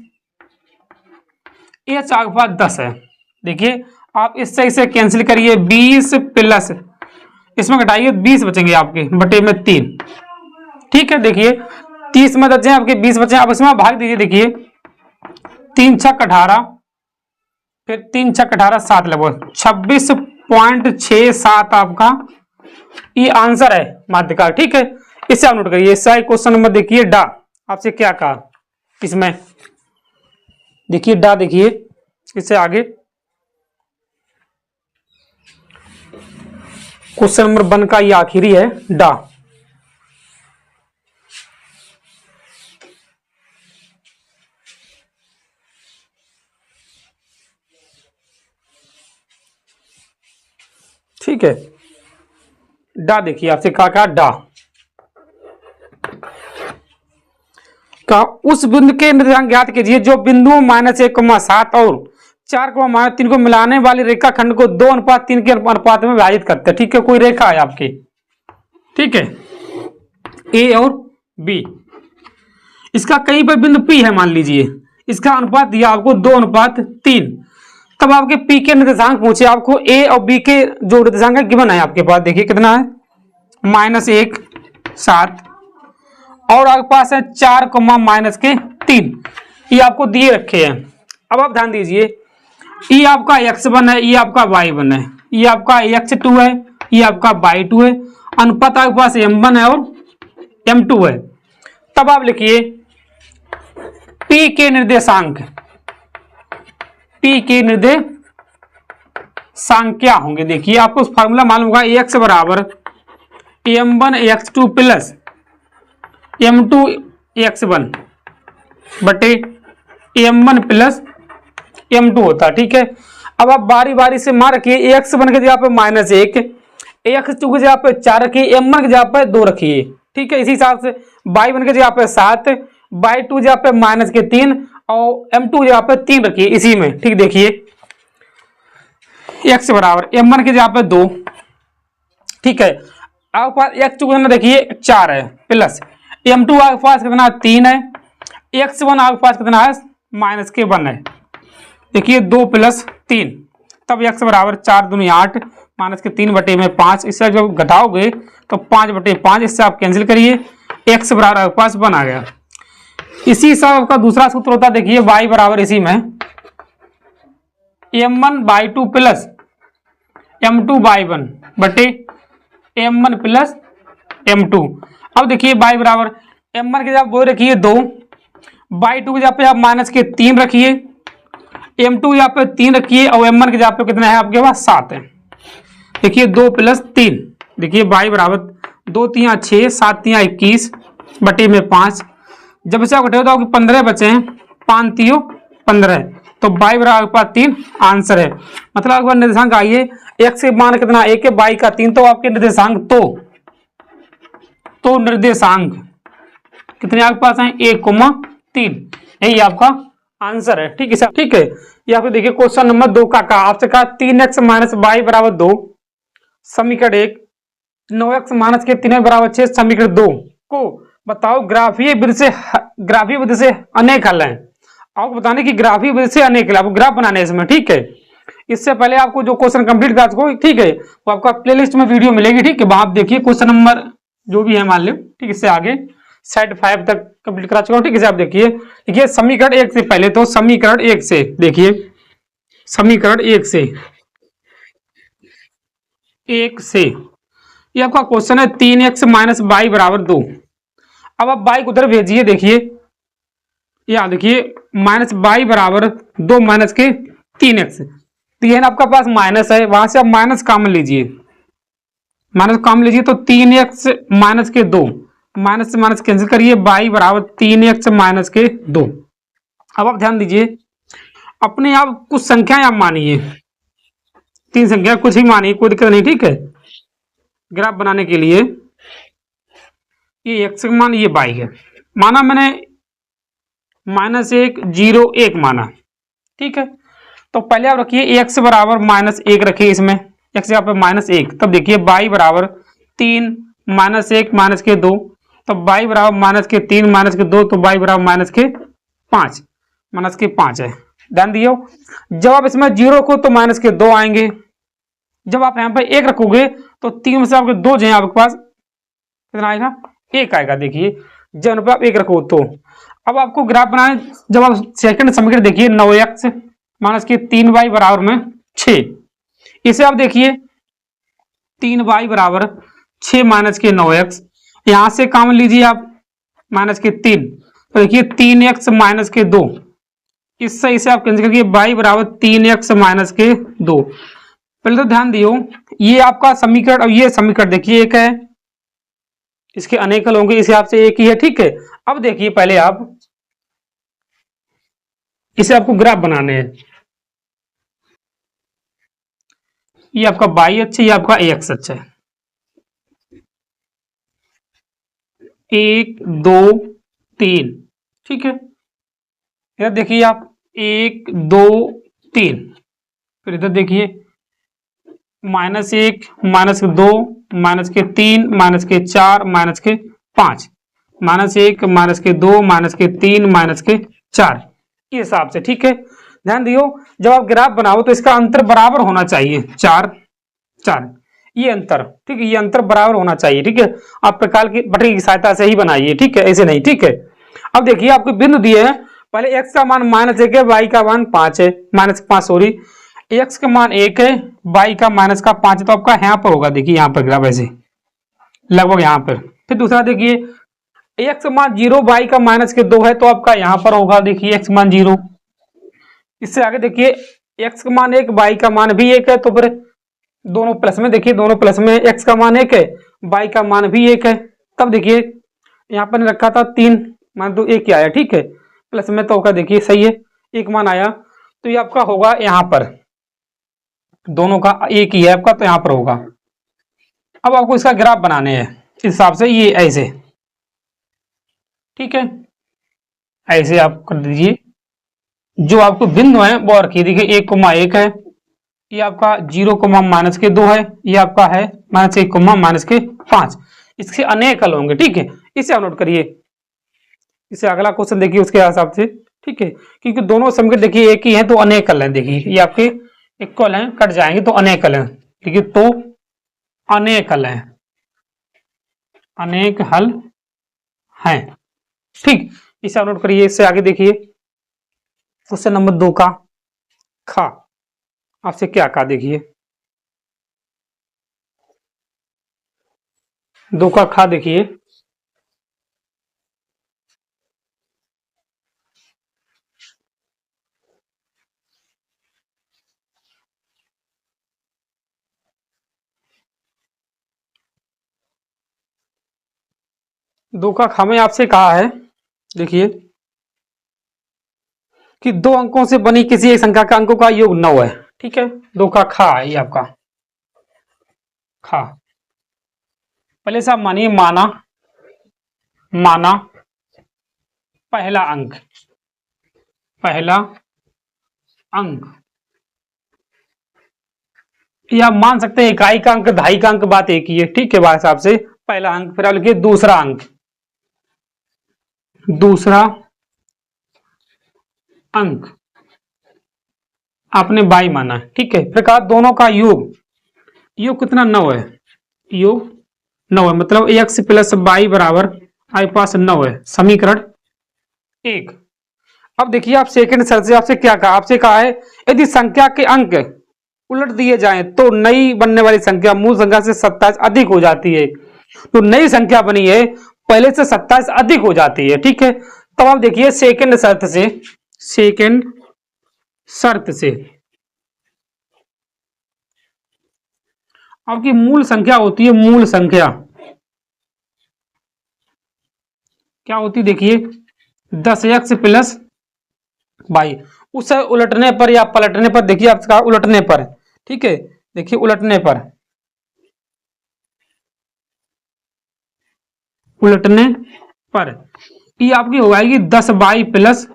एच आपके पास 10 है। देखिए आप इससे इसे कैंसिल करिए, 20 प्लस इसमें घटाइए 20 बचेंगे आपके बटे में 3, ठीक है। देखिए 30 में 10 आपके 20 बचे, अब इसमें भाग दीजिए। देखिए 3 छक 18, फिर 3 छक 18 7 लगभग 26.67 आपका ये आंसर है माध्य का, ठीक है। इसे आप नोट करिए। इससे क्वेश्चन नंबर देखिए डा, आपसे क्या कहा इसमें, देखिए डा, देखिए इससे आगे क्वेश्चन नंबर 1 का ये आखिरी है डा। ठीक है, डा देखिए आपसे कहा डा का उस बिंदु के निर्देशांक ज्ञात कीजिए जो बिंदुओं -1,7 और 4,-3 को मिलाने वाली रेखा खंड को 2:3 के अनुपात में विभाजित करते हैं, ठीक है। कोई रेखा है आपकी, ठीक है, ए और बी, इसका कहीं पर बिंदु पी है मान लीजिए, इसका अनुपात दिया आपको 2:3, तब आपके पी के निर्देशांक पूछे आपको, ए और बी के जो निर्देशांक है गिवन है आपके पास, देखिए कितना है -1 7 और आपके पास है 4,-3, ये आपको दिए रखे हैं। अब आप ध्यान दीजिए, ये आपका x1 है, ये आपका y1 है, ये आपका x2 है, ये आपका y2 है, अनुपात आपके पास m1 है और m2 है। तब आप लिखिए p के निर्देशांक, p के निर्देशांक क्या होंगे। देखिए आपको फॉर्मूला मालूम होगा, x बराबर m1 x2 plus m2 x1 बटे m1 प्लस m2 होता है, ठीक है। अब आप बारी बारी से मान रखिए, x1 की जगह पे -1, x2 की जगह पे 4 रखिए, m1 की जगह पे 2 रखिए, ठीक है। इसी हिसाब से y1 की जगह पे 7, y2 की जगह पे -3 और m2 की जगह पे 3 रखिए इसी में, ठीक। देखिए x बराबर m1 की जगह पे 2, ठीक है। आपके पास x2 कितना, देखिए 4 है, प्लस m2 आपके पास कितना 3 है, x1 आपके पास कितना है -1 है। देखिए 2 + 3, तब x बराबर 4 दूनी 8 -3 बटे में 5, इससे जब घटाओगे तो 5 बटे 5, इससे आप कैंसिल करिए, x बराबर आपके पास 1 आ गया। इसी सब आपका दूसरा सूत्र होता है, देखिए y बराबर इसी में m1/2 प्लस m2/1 बटे m1 प्लस m2। अब देखिए y बराबर m1 की जगह वो रखिए 2, y2 की जगह पे आप -3 रखिए, m2 यहाँ पे 3 रखिए और m1 की जगह पे कितना है आपके पास 7 है। देखिए 2 + 3, देखिए y बराबर 2 × 3 = 6, 7 × 3 = 21 बटे में 5, जब से आप घटाओ तो आपके 15 बचे हैं, 5 × 3 = 15, तो y बराबर आपके पास 3 आंसर है। मतलब आपके पास निर्देशांक आइए, x के मान कितना 1 है, y का 3, तो आपके निर्देशांक तो निर्देशांक कितने आपके पास हैं 1,3, यही आपका आंसर है, ठीक है सर, ठीक है। यहाँ पे देखिए क्वेश्चन नंबर 2 का कहा आपसे, कहा 3x - y बराबर 2 समीकरण 1, 9x - 3y बराबर 6 समीकरण 2 को बताओ ग्राफीय विधि से अनेक हल हैं। आपको बताने की ग्राफीय विधि से अनेक हल, आपको ग्राफ बनाने इसमें, ठीक है। इससे पहले आपको जो क्वेश्चन कंप्लीट कर सको, ठीक है, वो आपका प्लेलिस्ट में वीडियो मिलेगी, ठीक है। वहां आप देखिए क्वेश्चन नंबर जो भी है मान लो, ठीक, इससे आगे सेट 5 तक कंप्लीट करा चुका हूं, ठीक है। आप देखिए समीकरण 1 से पहले, तो समीकरण 1 से देखिए, समीकरण 1 से ये आपका क्वेश्चन है 3x माइनस वाई बराबर 2। अब आप वाई को उधर भेजिए, देखिए यहाँ देखिए माइनस वाई बराबर 2 माइनस के 3x, तो ये आपका पास माइनस है, वहां से आप माइनस कॉमन लीजिए, माइनस कॉमन लीजिए तो 3x माइनस के 2, माइनस से माइनस कैंसिल करिए, वाई बराबर 3x माइनस के 2। अब आप ध्यान दीजिए, अपने आप कुछ संख्याएं आप मानिए, 3 संख्या कुछ ही मानिए, कोई दिक्कत नहीं, ठीक है। ग्राफ बनाने के लिए ये x का मान, ये y है, माना मैंने -1 0 1 माना, ठीक है। तो पहले आप रखिए x बराबर -1 रखिए, इसमें x यहाँ पे -1, तब देखिए y बराबर 3 -1 माइनस के 2, तो y बराबर माइनस के 3 माइनस के 2, तो y बराबर माइनस के 5 है। ध्यान दियो, जब आप इसमें 0 रखो तो माइनस के 2 आएंगे, जब आप यहाँ पे 1 रखोगे तो 3 में से आपके 2 जो है आपके पास कितना आएगा, 1 आएगा। देखिए जब पे आप 1 रखो तो अब आपको ग्राफ बनाए, जब आप सेकंड समीकरण देखिए 9x माइनस के 3y बराबर में 6, इसे आप देखिए 3y बराबर 6 माइनस के 9x, यहां से कॉमन लीजिए आप माइनस के 3, तो देखिए 3x माइनस के 2, इससे इसे आप कैंसिल करिए, y बराबर 3x माइनस के 2। पहले तो ध्यान दियो, ये आपका समीकरण और ये समीकरण देखिए एक है, इसके अनेक हल होंगे, इस हिसाब से एक ही है, ठीक है। अब देखिए पहले आप इसे आपको ग्राफ बनाने हैं, ये आपका y अच्छा, ये आपका x अच्छा है, 1 2 3, ठीक है। इधर देखिए आप 1 2 3, फिर इधर देखिए -1 माइनस के 2 माइनस के 3 माइनस के 4 माइनस के 5, -1 माइनस के 2 माइनस के 3 माइनस के 4, इस हिसाब से, ठीक है। ध्यान दियो, जब आप ग्राफ बनाओ तो इसका अंतर बराबर होना चाहिए, 4 4, ये अंतर, ठीक है, ये अंतर बराबर होना चाहिए, ठीक है। आप प्रकार की पटरी की सहायता से ही बनाइए, ठीक है, ऐसे नहीं, ठीक है। अब देखिए आपको बिंदु दिए हैं, पहले x का मान -1 है, y का मान 5 है, -5 सॉरी, x का मान 1 है, y का -5 है, तो आपका यहाँ पर होगा, देखिए यहाँ पर ग्राफ ऐसे लगभग यहाँ पर। फिर दूसरा देखिए x का मान 0, y का -2 है, तो आपका यहाँ पर होगा, देखिए x मान 0। इससे आगे देखिए x का मान 1, y का मान भी 1 है, तो फिर दोनों प्लस में, देखिए दोनों प्लस में, x का मान 1 है, y का मान भी 1 है, तब देखिए यहाँ पर रखा था 3 मान 2 1 ही आया, ठीक है, प्लस में तो होगा, देखिए सही है, 1 मान आया, तो ये आपका होगा यहाँ पर, दोनों का 1 ही है आपका, तो यहाँ पर होगा। अब आपको इसका ग्राफ बनाने हैं, इस हिसाब से ये ऐसे, ठीक है, ऐसे आप कर दीजिए, जो आपको बिंदु है वो रखिए, देखिए 1,1 है, ये आपका 0,-2 है, ये आपका है -1, -5, इसके अनेक हल होंगे, ठीक है, इसे आप नोट करिए। इसे अगला क्वेश्चन देखिए उसके हिसाब से, ठीक है, क्योंकि दोनों समीकरण देखिए एक ही है, तो अनेक हल है, देखिए ये आपके इक्वल हैं, कट जाएंगे तो अनेक हल है, ठीक है, तो अनेक हल है, अनेक हल हैं, ठीक, इसे आप नोट करिए। इससे आगे देखिए क्वेश्चन नंबर 2 का खा, आपसे क्या कहा, देखिए 2 का खा, देखिए दो का खा में आपसे कहा है, देखिए कि 2 अंकों से बनी किसी एक संख्या का अंकों का योग 9 है, ठीक है। 2 का खा, ये आपका खा, पहले से आप मानिए, माना पहला अंक, या आप मान सकते हैं इकाई का अंक, दहाई का अंक, बात एक ही है, ठीक है, बात हिसाब से पहला अंक, फिर आप लिखिए दूसरा अंक, आपने 22 माना है, ठीक है। प्रकार दोनों का योग कितना 9 है, योग 9 है, मतलब x + y बराबर आपके पास 9 है, समीकरण 1। अब देखिए आप सेकंड शर्त से आपसे क्या कहा, आपसे कहा है यदि संख्या के अंक उलट दिए जाएं तो नई बनने वाली संख्या मूल संख्या से 27 अधिक हो जाती है। तो नई संख्या बनी है पहले से 27 अधिक हो जाती है। ठीक है, तब आप देखिए सेकंड शर्त से आपकी मूल संख्या होती है, मूल संख्या क्या होती है देखिए 10x प्लस वाई। उसे उलटने पर या पलटने पर देखिए आपका उलटने पर, ठीक है, देखिए उलटने पर ये आपकी हो जाएगी 10y प्लस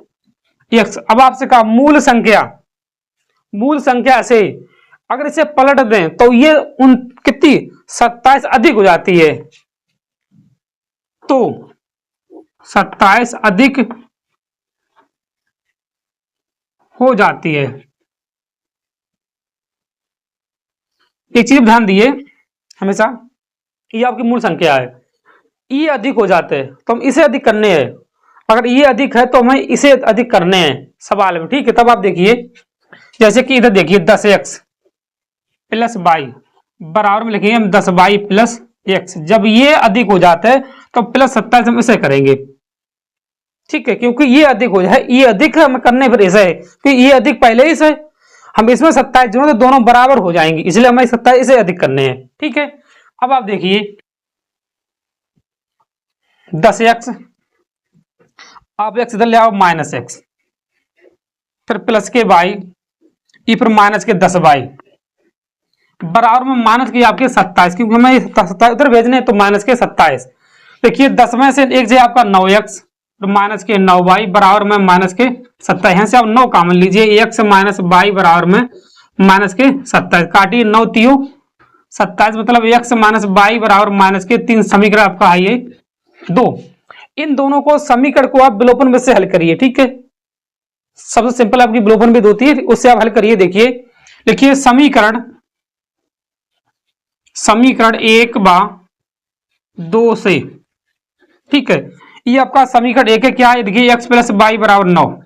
एक्स। अब आपसे कहा मूल संख्या से अगर इसे पलट दें तो ये उन कितनी 27 अधिक हो जाती है। तो 27 अधिक हो जाती है। एक चीज ध्यान दिए हमेशा, ये आपकी मूल संख्या है, ये अधिक हो जाते हैं तो हम इसे अधिक करने हैं, अगर ये अधिक है तो हमें इसे अधिक करने हैं सवाल में। ठीक है, तब आप देखिए जैसे कि इधर देखिए 10x प्लस वाई बराबर में लिखेंगे हम 10y प्लस एक्स। जब ये अधिक हो जाता है तो प्लस 27 हम इसे करेंगे। ठीक है, क्योंकि ये अधिक हो जाए, ये अधिक हमें करने पर ऐसा है कि ये अधिक पहले ही से हम इसमें 27 जोड़े तो दोनों बराबर हो जाएंगे, इसलिए हमें 27 इसे अधिक करने हैं। ठीक है, अब आप देखिए 10x आप x इधर ले आओ माइनस एक्स, फिर प्लस के वाई, ये फिर माइनस के 10y बराबर में माइनस के आपके 27, क्योंकि हमें 27 उधर भेजने तो माइनस के 27। देखिए 10 में से एक जो आपका 9x माइनस के 9y बराबर में माइनस के 27। यहां से आप 9 कॉमन लीजिए, x माइनस y बराबर में माइनस के 27, काटिए 9 3 27 मतलब x माइनस y बराबर माइनस के 3। समीकरण आपका है ये 2। इन दोनों को समीकरण को आप विलोपन में से हल करिए। ठीक है, सबसे सिंपल आपकी विलोपन विधि होती है, उससे आप हल करिए। देखिए लिखिए समीकरण 1/2 से। ठीक है, ये आपका समीकरण 1 है, क्या है देखिए x प्लस वाई बराबर 9।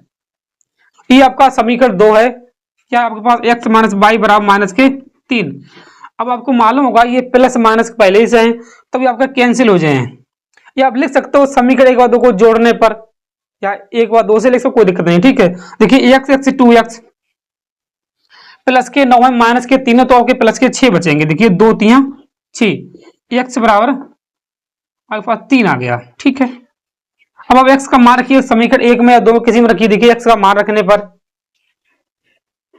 ये आपका समीकरण 2 है, क्या आपके पास x माइनस वाई बराबर माइनस के 3। अब आपको मालूम होगा ये प्लस माइनस पहले ही से है, तब ये आपका कैंसिल हो जाए। या आप लिख सकते हो समीकरण 1 व 2 को जोड़ने पर, या 1 व 2 से लिख सकते, कोई दिक्कत नहीं। ठीक है, देखिए x 2x प्लस के 9 है माइनस के 3 है तो आपके प्लस के 6 बचेंगे। देखिए 2 3 6, x बराबर आपके पास 3 आ गया। ठीक है, अब आप x का मान रखिए समीकरण 1 में या 2 में किसी में रखिए। देखिए x का मान रखने पर,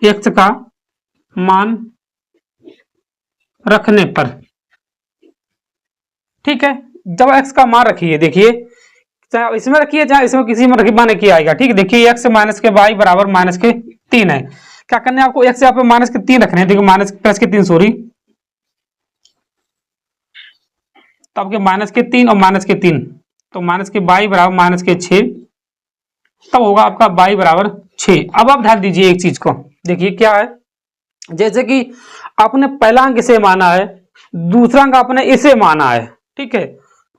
x का मान रखने पर, ठीक है, जब x का मान रखिए, देखिए चाहे इसमें रखिए चाहे इसमें किसी में रखिए मान किया आएगा। ठीक है, देखिए x माइनस के y बराबर माइनस के 3 है। क्या करना है आपको, x से आप माइनस के 3 रखने हैं। देखिए माइनस प्लस के 3 सॉरी, तो आपके माइनस के 3 और माइनस के 3, तो माइनस के y बराबर माइनस के 6, तब होगा आपका y बराबर 6। अब आप ध्यान दीजिए एक चीज को, देखिए क्या है, जैसे कि आपने पहला अंक इसे माना है, दूसरा अंक आपने इसे माना है। ठीक है,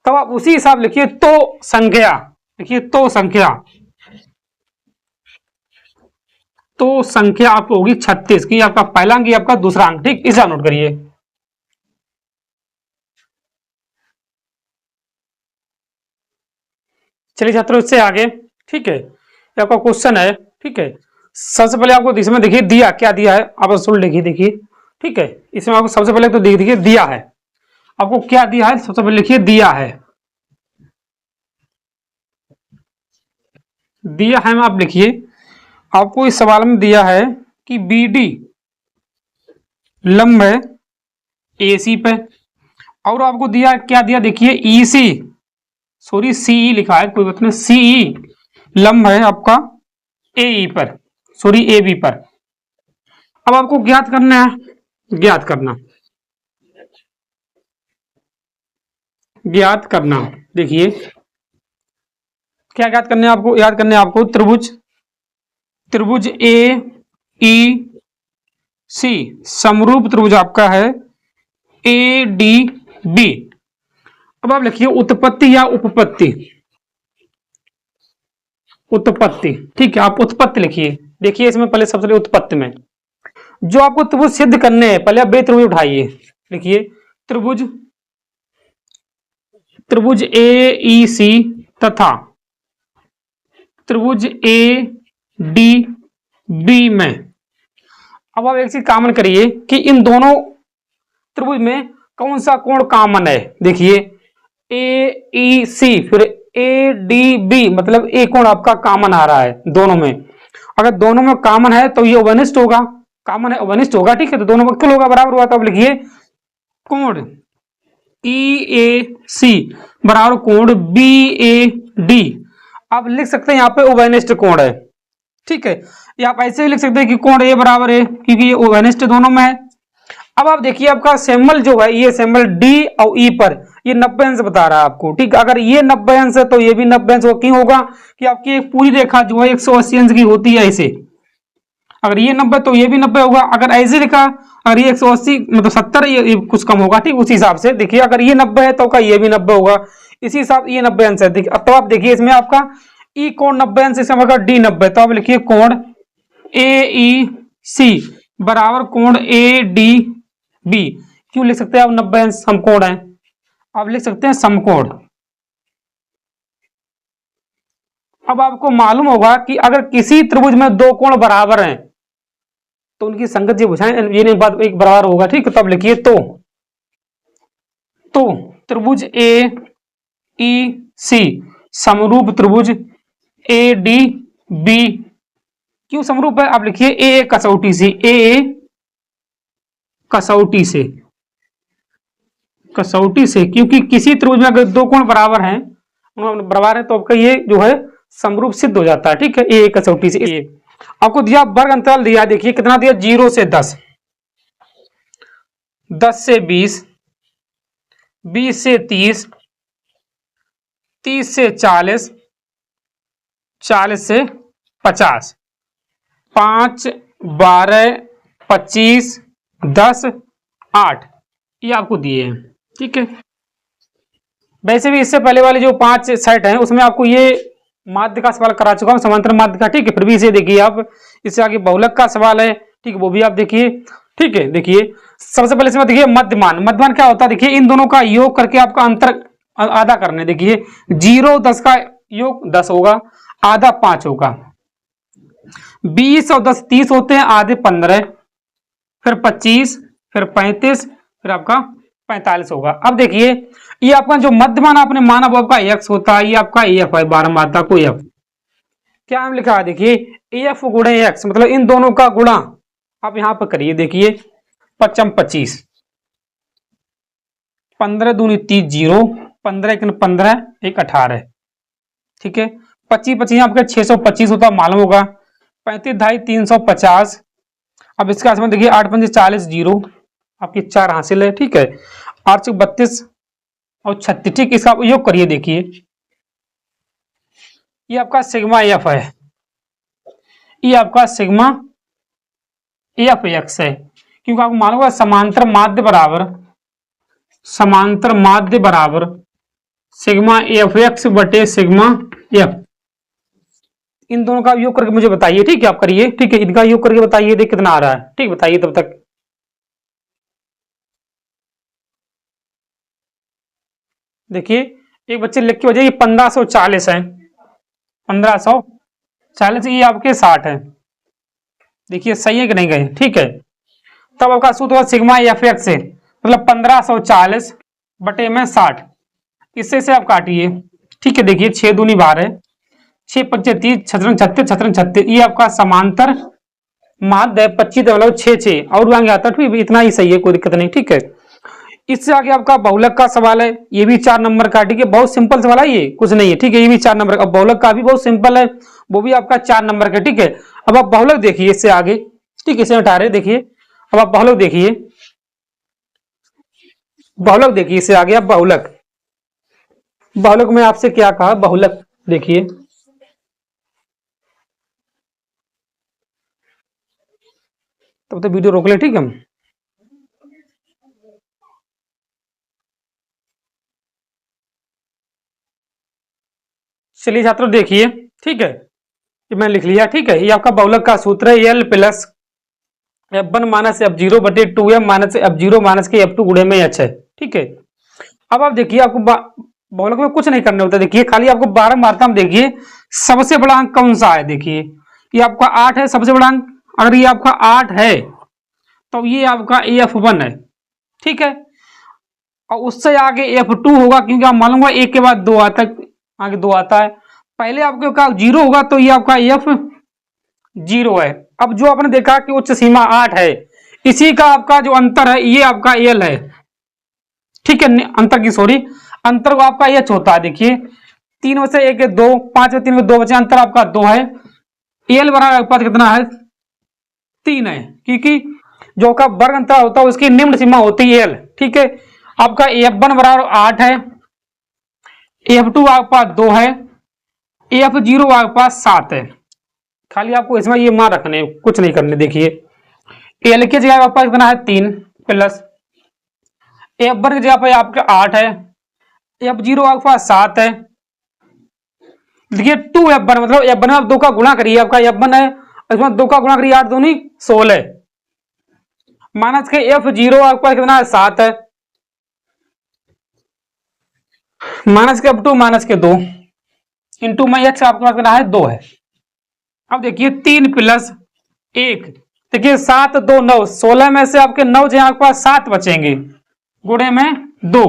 तब आप उसी हिसाब लिखिए तो संख्या, देखिए तो संख्या आपको होगी 36 की, आपका पहला अंक आपका दूसरा अंक। ठीक, इसे नोट करिए। चलिए छात्रों इससे आगे, ठीक है, ये आपका क्वेश्चन है। ठीक है, सबसे पहले आपको इसमें देखिए दिया क्या दिया है, आप सुन लिखिए। देखिए ठीक है, इसमें आपको सबसे पहले तो देखिए दिया है, आपको क्या दिया है, सबसे पहले लिखिए दिया है आप लिखिए, आपको इस सवाल में दिया है कि BD लंब है AC पे, और आपको दिया क्या दिया, देखिए EC सॉरी CE लिखा है, कोई बात नहीं, CE लंब है आपका AE पर सॉरी AB पर। अब आपको ज्ञात करना है, ज्ञात करना, देखिए क्या ज्ञात करने आपको, याद करने आपको त्रिभुज AEC समरूप त्रिभुज आपका है ADB। अब आप लिखिए उत्पत्ति या उत्पत्ति। ठीक है, आप उत्पत्ति लिखिए। देखिए इसमें पहले सबसे पहले उत्पत्ति में जो आपको त्रिभुज सिद्ध करने हैं, पहले आप बे त्रिभुज उठाइए। देखिए त्रिभुज त्रिभुज ए ई सी तथा त्रिभुज ए डी बी में, अब आप एक चीज कॉमन करिए कि इन दोनों त्रिभुज में कौन सा कोण कॉमन है। देखिए ए ई सी फिर ए डी बी, मतलब ए कोण आपका कॉमन आ रहा है दोनों में। अगर दोनों में कॉमन है तो ये ओवनिष्ठ होगा, कॉमन है ओवनिष्ठ होगा, ठीक है, तो दोनों इक्वल होगा, बराबर हुआ। तो अब लिखिए कोण ई ए सी बराबर कोण बी ए डी। आप लिख सकते हैं यहाँ पे उभयनिष्ठ कोण है, ठीक है। या आप ऐसे ही लिख सकते हैं कि कोण ए बराबर है, क्योंकि ये उभयनिष्ठ दोनों में है। अब आप देखिए आपका सिंबल जो है, ये सिंबल डी और ई पर ये 90 अंश बता रहा है आपको, ठीक है। अगर ये 90 अंश है तो ये भी 90 अंश क्यों होगा कि आपकी एक पूरी रेखा जो है 180 अंश की होती है ऐसे। अगर ये 90 तो ये भी 90 होगा। अगर ऐसे लिखा, अगर ये 180 मतलब 70 ये कुछ कम होगा, ठीक। उसी हिसाब से देखिए अगर ये 90 है तो का ये भी 90 होगा, इसी हिसाब ये 90 अंश है। देखिए अब तो आप देखिए इसमें आपका ई कोण 90 अंश, इसमें आपका डी 90, तो आप लिखिए कोण ए ई सी बराबर कोण ए डी बी। क्यों लिख सकते हैं आप 90 अंश समकोण है, आप लिख सकते हैं समकोण। अब आपको मालूम होगा कि अगर किसी त्रिभुज में दो कोण बराबर हैं तो उनकी संगत जी बुझाएं, ये नहीं बात एक बराबर होगा, ठीक है। तब लिखिए तो त्रिभुज ए ई सी समरूप त्रिभुज ए डी बी। क्यों समरूप है, आप लिखिए ए कसौटी से, ए कसौटी से, कसौटी से, क्योंकि किसी त्रिभुज में अगर दो कोण बराबर हैं, बराबर है, तो आपका ये जो है समरूप सिद्ध हो जाता है, ठीक है। ए कसौटी से ए। आपको दिया वर्ग अंतराल दिया, देखिए कितना दिया, 0 से 10, 10 से 20, 20 से 30, 30 से 40, 40 से 50, 5, 12, 25, 10, 8 ये आपको दिए हैं, ठीक है। वैसे भी इससे पहले वाले जो 5 सेट हैं उसमें आपको ये माध्य का सवाल करा चुका हूं, समांतर माध्य का, ठीक है। फिर भी इसे देखिए आप, इससे आगे बहुलक का सवाल है, ठीक है, वो भी आप देखिए, ठीक है। देखिए सबसे पहले इसमें देखिए मध्यमान, मध्यमान क्या होता है, देखिए इन दोनों का योग करके आपका अंतर आधा करने। देखिए 0 10 का योग 10 होगा, आधा 5 होगा। 20 और 10 30 होते हैं, आधे 15, फिर 25, फिर 35, फिर आपका 45 होगा। अब देखिए ये आपका जो मध्यमान आपने माना वो आपका एक्स होता है, ये आपका एफ है, 12 मात्रा को एफ क्या हम लिखा है, देखिए एफ गुणे एक्स, मतलब इन दोनों का गुणा आप यहां पर करिए। देखिए 5 25, 15 दूनी 30 0, 15 1 15 1 18, ठीक है। 25 25 आपका 625 होता मालूम होगा, 35 ढाई 350। अब इसके आसपास देखिए 8 5 40 0, आपकी 4 हासिल है, ठीक है। 8 32 और 36, ठीक। इसका योग करिए, देखिए ये आपका सिग्मा एफ है, ये आपका सिग्मा एफ एक्स है, क्योंकि आपको मालूम होगा समांतर माध्य बराबर सिग्मा एफ एक्स बटे सिग्मा एफ। इन दोनों का योग करके मुझे बताइए, ठीक है, आप करिए, ठीक है। इनका योग करके बताइए, देख कितना आ रहा है, ठीक, बताइए तब तक। देखिए एक बच्चे लिख के हो जाए, 1540 है, 1540, ये आपके 60 है। देखिए सही है कि नहीं गए, ठीक है। तब आपका सूत्र होगा सिग्मा एफ एक्स से, मतलब 1540 बटे में 60, इससे से आप काटिए, ठीक है। देखिए 6 दूनी 12, 6 25 30, 36 36 36, ये आपका समांतर माध्य 25.66 और आगे आता, ठीक, इतना ही सही है, कोई दिक्कत नहीं, ठीक है। इससे आगे आपका बहुलक का सवाल है, ये भी 4 नंबर का, ठीक है, बहुत सिंपल सवाल है, ये कुछ नहीं है, ठीक है। ये भी 4 नंबर का, बहुलक का भी बहुत सिंपल है, वो भी आपका 4 नंबर का, ठीक है। अब आप बहुलक देखिए इससे आगे, ठीक है, इसे हटा रहे, देखिए अब आप बहुलक देखिए, बहुलक देखिए इससे आगे आप बहुलक, बहुलक में आपसे क्या कहा, बहुलक देखिए, तब तो वीडियो रोक ले, ठीक है। चलिए छात्रों देखिए, ठीक है, ये मैंने लिख लिया, ठीक है। ये आपका बहुलक का सूत्र है, L plus F1 minus F0 बटे 2m माइनस F0 माइनस के F2 गुणे में h है। ठीक है, अब आप देखिए आपको बहुलक में कुछ नहीं करने होता, देखिए खाली आपको 12 मात्रा में देखिए सबसे बड़ा अंक कौन सा है। देखिए ये आपका 8 है सबसे बड़ा अंक, अगर ये आपका 8 है तो ये आपका F1 है। ठीक है, और उससे आगे F2 होगा, क्योंकि आप मालूम होगा एक के बाद दो आता है, आगे दो आता है। पहले आपके का 0 होगा तो ये आपका F0 है। अब जो आपने देखा कि उच्च सीमा 8 है, इसी का आपका जो अंतर है ये आपका L है। ठीक है, अंतर की सॉरी अंतर को आपका H होता है। देखिए 3 में से 1 2, 5 में 3 में 2 बचे, अंतर आपका 2 है। L बराबर आपके पास कितना है 3 है, क्योंकि जो का वर्ग अंतर होता है उसकी निम्न सीमा होती है L। ठीक है, आपका F1 बराबर 8 है, F2 आपके पास 2 है, F0 आपके पास 7 है। खाली आपको इसमें ये मान रखने, कुछ नहीं करने। देखिए L की जगह आपके पास कितना है 3 प्लस F1 की जगह पर आपका 8 है, F0 आपके पास 7 है। देखिए 2F1 मतलब F1 में आप 2 का गुणा करिए, आपका F1 है, इसमें 2 का गुणा करिए 8 दूनी 16 माइनस के F0 आपके पास कितना है 7 है, माइनस के F2 माइनस के 2 इंटू में H आपके पास कितना है 2 है। अब देखिए 3 प्लस 1, देखिए 7 2 9, 16 में से आपके 9 जो आपके पास 7 बचेंगे गुणे में 2।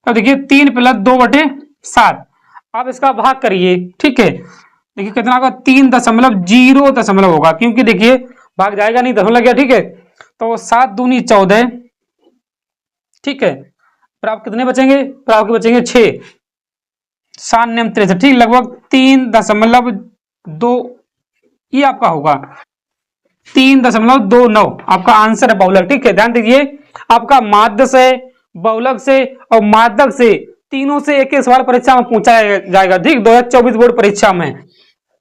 अब देखिए 3 प्लस 2 बटे 7, आप इसका भाग करिए। ठीक है, देखिए कितना होगा 3.0 होगा, क्योंकि देखिए भाग जाएगा नहीं, दशमलव लग गया। ठीक है, तो 7 दूनी 14। ठीक है, फिर आप कितने बचेंगे, फिर आपके बचेंगे 6, 7 नेम 63। ठीक, लगभग 3.2 ये आपका होगा 3.29 आपका आंसर है बहुलक। ठीक है, ध्यान दीजिए आपका माध्य से, बहुलक से और माध्यक से तीनों से एक एक सवाल परीक्षा में पूछा जाएगा। ठीक, 2024 बोर्ड परीक्षा में।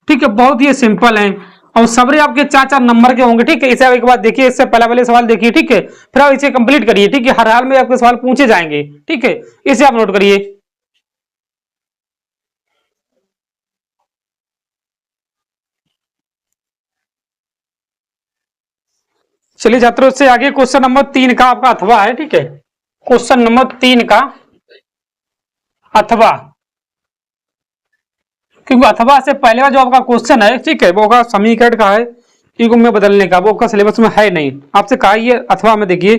ठीक है, बहुत ही सिंपल है और सबरे आपके 4-4 नंबर के होंगे। ठीक है, इसे एक बार देखिए, इससे पहले वाले सवाल देखिए। ठीक है, फिर आप इसे कंप्लीट करिए। ठीक है, हर हाल में आपके सवाल पूछे जाएंगे। ठीक है, इसे आप नोट करिए। चलिए छात्रों, इससे आगे क्वेश्चन नंबर 3 का आपका अथवा है। ठीक है, क्वेश्चन नंबर 3 का अथवा, क्योंकि अथवा से पहले का जो आपका क्वेश्चन है, ठीक है, वो का समीकरण का है, युग में बदलने का, वो का सिलेबस में है नहीं। आपसे कहा ये अथवा में देखिए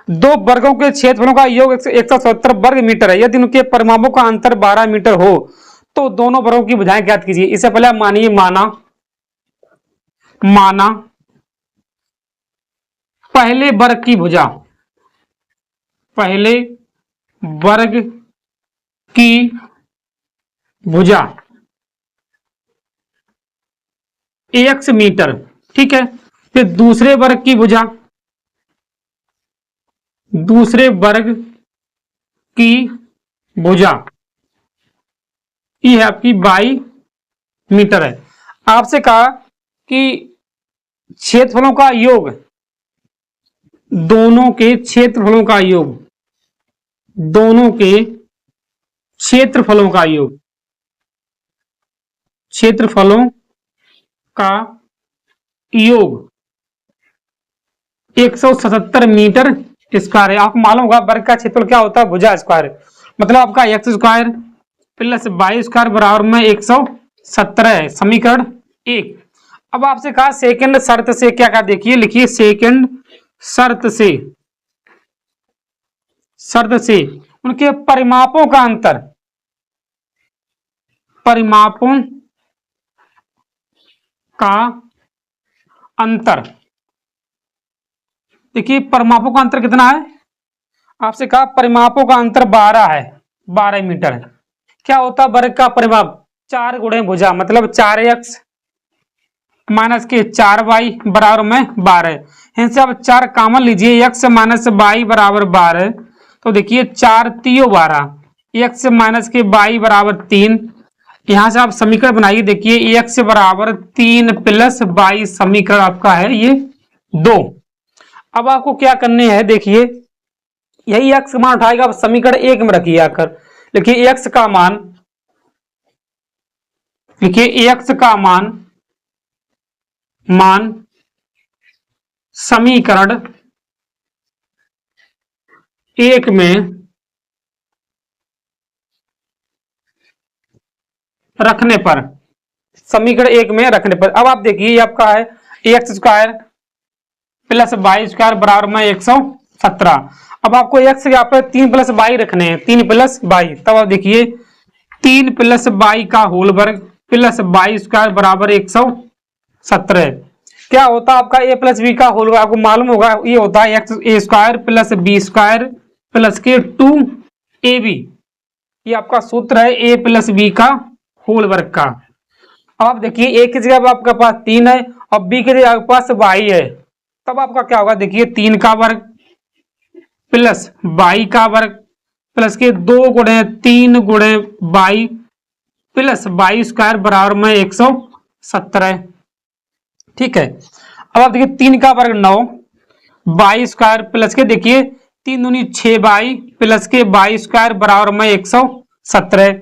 दो वर्गों के क्षेत्रफलों का योग 170 वर्ग मीटर है, यदि उनके परिमापों का अंतर 12 मीटर हो तो दोनों वर्गों की भुजाएं ज्ञात कीजिए। इससे पहले मानिए माना पहले वर्ग की भुजा, पहले वर्ग की भुजा x मीटर। ठीक है, फिर दूसरे वर्ग की भुजा, दूसरे वर्ग की भुजा ये है आपकी 22 मीटर है। आपसे कहा कि क्षेत्रफलों का योग, दोनों के क्षेत्रफलों का योग, दोनों के क्षेत्रफलों का योग, क्षेत्रफलों का योग 177 मीटर स्क्वायर है। आपको मालूम होगा वर्ग का क्षेत्रफल क्या होता है, भुजा स्क्वायर, मतलब आपका एक्स स्क्वायर प्लस 22 स्क्वायर बराबर में 117 है, समीकरण 1। अब आपसे कहा सेकंड शर्त से क्या कहा, देखिए लिखिए सेकंड शर्त से, शर्त से उनके परिमापों का अंतर, परिमापों का अंतर, देखिए परिमापों का अंतर कितना है, आपसे कहा परिमापों का अंतर 12 है, 12 मीटर है। क्या होता है वर्ग का परिमाप, 4 गुणे भुजा, मतलब 4x माइनस के 4y बराबर में 12। इनसे आप 4 कॉमन लीजिए, x माइनस y बराबर 12, तो देखिए 4 3 12, x माइनस के y बराबर 3। यहां से आप समीकरण बनाइए, देखिए x बराबर 3 प्लस y, समीकरण आपका है ये 2। अब आपको क्या करने हैं, देखिए यही x मान उठाएगा, आप समीकरण 1 में रखिए आकर, लिखिए x का मान, लिखिए x का मान समीकरण एक में रखने पर, समीकरण एक में रखने पर, अब आप देखिए ये आपका है x square plus Y square बराबर में 117। अब आपको एक्स यहाँ पर 3 प्लस वाई रखने हैं, 3 प्लस वाई, तब आप देखिए 3 प्लस वाई का होल वर्ग प्लस वाई स्क्वायर बराबर 117। क्या होता है आपका ए प्लस बी का होल वर्ग, आपको मालूम होगा ये होता है X A square plus B square plus के 2 ए बी। ये आपका सूत्र है ए प्लस बी का होल वर्ग का। अब आप देखिए ए की जगह आपके पास 3 है और बी की जगह आपके पास वाई है, तब आपका क्या होगा, देखिए 3 का वर्ग प्लस वाई का वर्ग प्लस के 2 गुणे 3 गुणे वाई प्लस वाई स्क्वायर बराबर में 117। ठीक है, अब आप देखिए 3 का वर्ग 9 वाई स्क्वायर प्लस के देखिए 3 दूनी 6 वाई प्लस के वाई स्क्वायर बराबर में 117।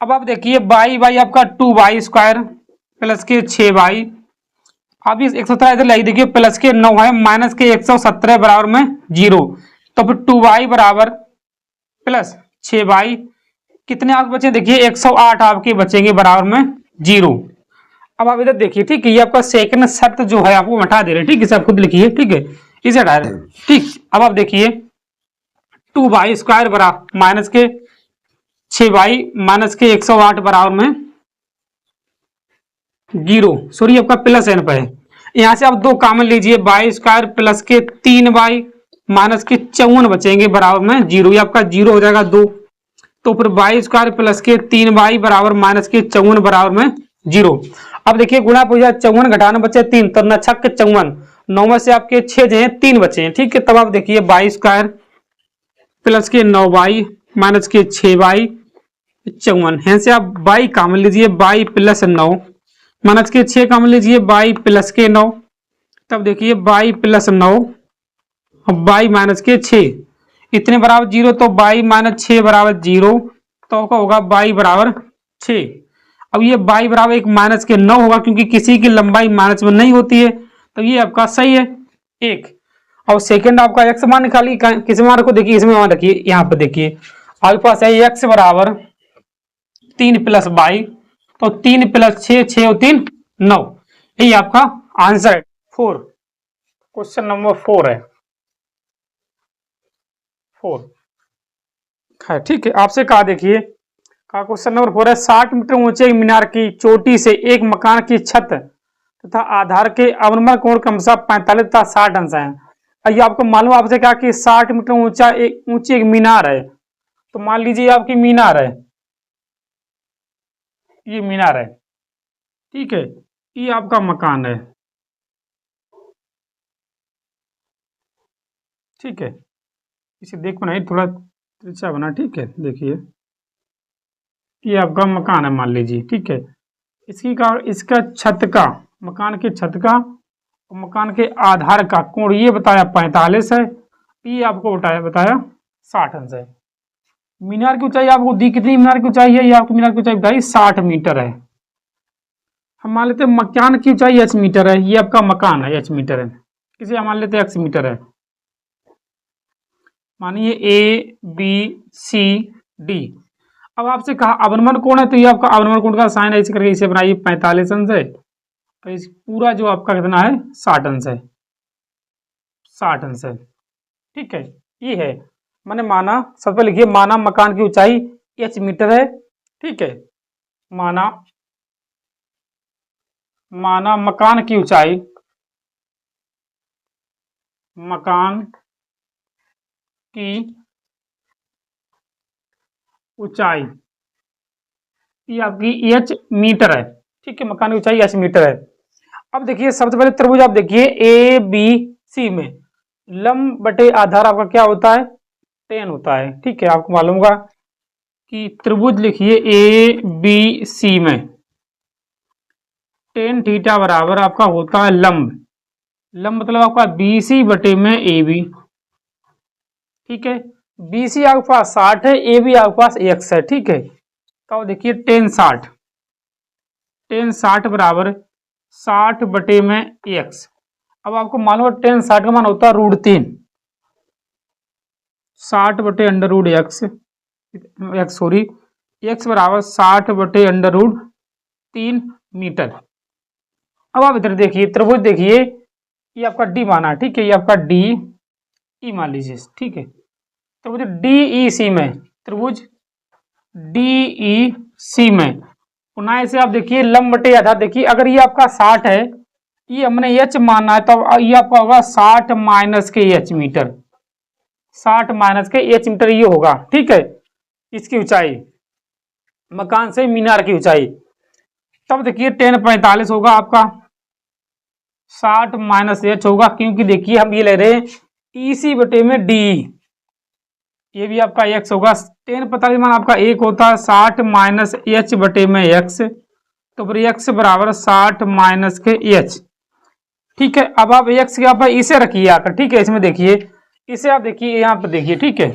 अब आप देखिए वाई वाई आपका 2 वाई स्क्वायर प्लस के 6 वाई, अब इस 117 इधर लाइए, देखिए प्लस के 9 है माइनस के 117 बराबर में 0, तो फिर 2 वाई बराबर प्लस 6 वाई, कितने आपके बचे, देखिए 108 आपके बचेंगे बराबर में 0। अब आप इधर देखिए, ठीक है, ये आपका सेकंड शर्त जो है आपको हटा दे रहे हैं, ठीक है, इसे आप खुद लिखिए, ठीक है, इसे हटा रहे हैं, ठीक। अब आप देखिए 2 वाई स्क्वायर बराबर माइनस के 6 वाई माइनस के 108 बराबर में 0, सॉरी आपका प्लस एन पर है, यहां से आप 2 कॉमन लीजिए, वाई स्क्वायर प्लस के 3 वाई माइनस के 54 बचेंगे बराबर में 0, ये आपका 0 हो जाएगा 2, तो फिर वाई स्क्वायर प्लस के 3 वाई बराबर माइनस के 54 बराबर में 0। अब देखिए गुणा पूजा 54 घटाना बचे 3, तो न छक 54, 9 में से आपके 6 जो है 3 बचे हैं, ठीक है, तब आप देखिए वाई स्क्वायर प्लस के 9 वाई माइनस के 6 वाई 54, यहाँ से आप वाई कॉमन लीजिए, वाई प्लस 9 माइनस के 6 कॉमन लीजिए, वाई प्लस के 9, तब देखिए वाई प्लस 9 और वाई माइनस के 6 इतने बराबर 0, तो वाई माइनस 6 बराबर 0, तो क्या होगा वाई बराबर 6। अब ये वाई बराबर एक माइनस के 9 होगा, क्योंकि किसी की लंबाई माइनस में नहीं होती है, तो ये आपका सही है 1। और सेकंड आपका एक्स मान निकालिए, किस मान को देखिए, इसमें मान रखिए, यहाँ पर देखिए आपके पास है एक्स बराबर 3 प्लस वाई, तो 3 प्लस 6, 6 और 3 9, यही आपका आंसर है 4, क्वेश्चन नंबर 4 है 4 है, ठीक है। आपसे कहा देखिए का क्वेश्चन नंबर 4 है, 60 मीटर ऊंचे मीनार की चोटी से एक मकान की छत तथा आधार के अवनमन कोण क्रमशः 45 तथा 60 अंश है। ये आपको मालूम, आपसे कहा कि 60 मीटर ऊंचा ऊंची एक मीनार है, तो मान लीजिए आपकी मीनार है, ये मीनार है, ठीक है, ये आपका मकान है, ठीक है, इसे देख बनाइए थोड़ा तिरछा बना, ठीक है, देखिए ये आपका मकान है मान लीजिए, ठीक है, इसका छत का, मकान के छत का और मकान के आधार का कोण ये बताया 45 है, ये आपको बताया 60 अंश है। मीनार की ऊंचाई आपको दी, कितनी मीनार की ऊंचाई है, ये आपको मीनार की ऊंचाई बताई 60 मीटर है। हम मान लेते हैं मकान की ऊंचाई h मीटर है, ये आपका मकान है h मीटर है, इसे हम मान लेते हैं x मीटर है। मानिए ए बी सी डी। अब आपसे कहा अवनमन कोण है, तो ये आपका अवनमन कोण का साइन ऐसे करके इसे बनाइए 45 अंश है, और इस पूरा जो आपका कितना है 60 अंश है, 60 अंश है, ठीक है, ये है। मैंने माना, सबसे लिखिए माना मकान की ऊंचाई h मीटर है, ठीक है, माना मकान की ऊंचाई, मकान की ऊंचाई ये आपकी h मीटर है, ठीक है, मकान की ऊंचाई h मीटर है। अब देखिए सबसे पहले त्रिभुज आप देखिए ए बी सी में लंब बटे आधार आपका क्या होता है, tan होता है, ठीक है, आपको मालूम होगा कि त्रिभुज लिखिए ए बी सी में tan थीटा बराबर आपका होता है लंब, लंब मतलब आपका बी सी बटे में ए बी, ठीक है, बी सी आपके पास 60 है, ए बी आपके पास x है, ठीक है, तो देखिए tan 60 बराबर 60 बटे में x। अब आपको मालूम है टेन 60 का मान होता है √3, 60/√x, सॉरी x बराबर 60/√3 मीटर। अब आप इधर देखिए त्रिभुज, देखिए ये आपका डी माना, ठीक है, ये आपका डी ई मान लीजिए, ठीक है। त्रिभुज डी ई सी में, त्रिभुज डी ई सी में पुनः से आप देखिए लंब बटे आधा, देखिए अगर ये आपका 60 है, ये हमने एच माना है, तो ये आपका होगा 60 माइनस के एच मीटर, 60 माइनस के एच मीटर ये होगा, ठीक है, इसकी ऊंचाई, मकान से मीनार की ऊंचाई। तब देखिए 1045 होगा आपका, 60 माइनस एच होगा, क्योंकि देखिए हम ये ले रहे हैं ईसी बटे में डी, ये भी आपका एक्स होगा। 1045 मान आपका 1 होता है, 60 माइनस एच बटे में एक्स, तो फिर एक्स बराबर 60 माइनस के एच, ठीक है। अब आप एक्स के आप इसे रखिए आकर, ठीक है, इसमें देखिए, इसे आप देखिए यहाँ पर देखिए, ठीक है।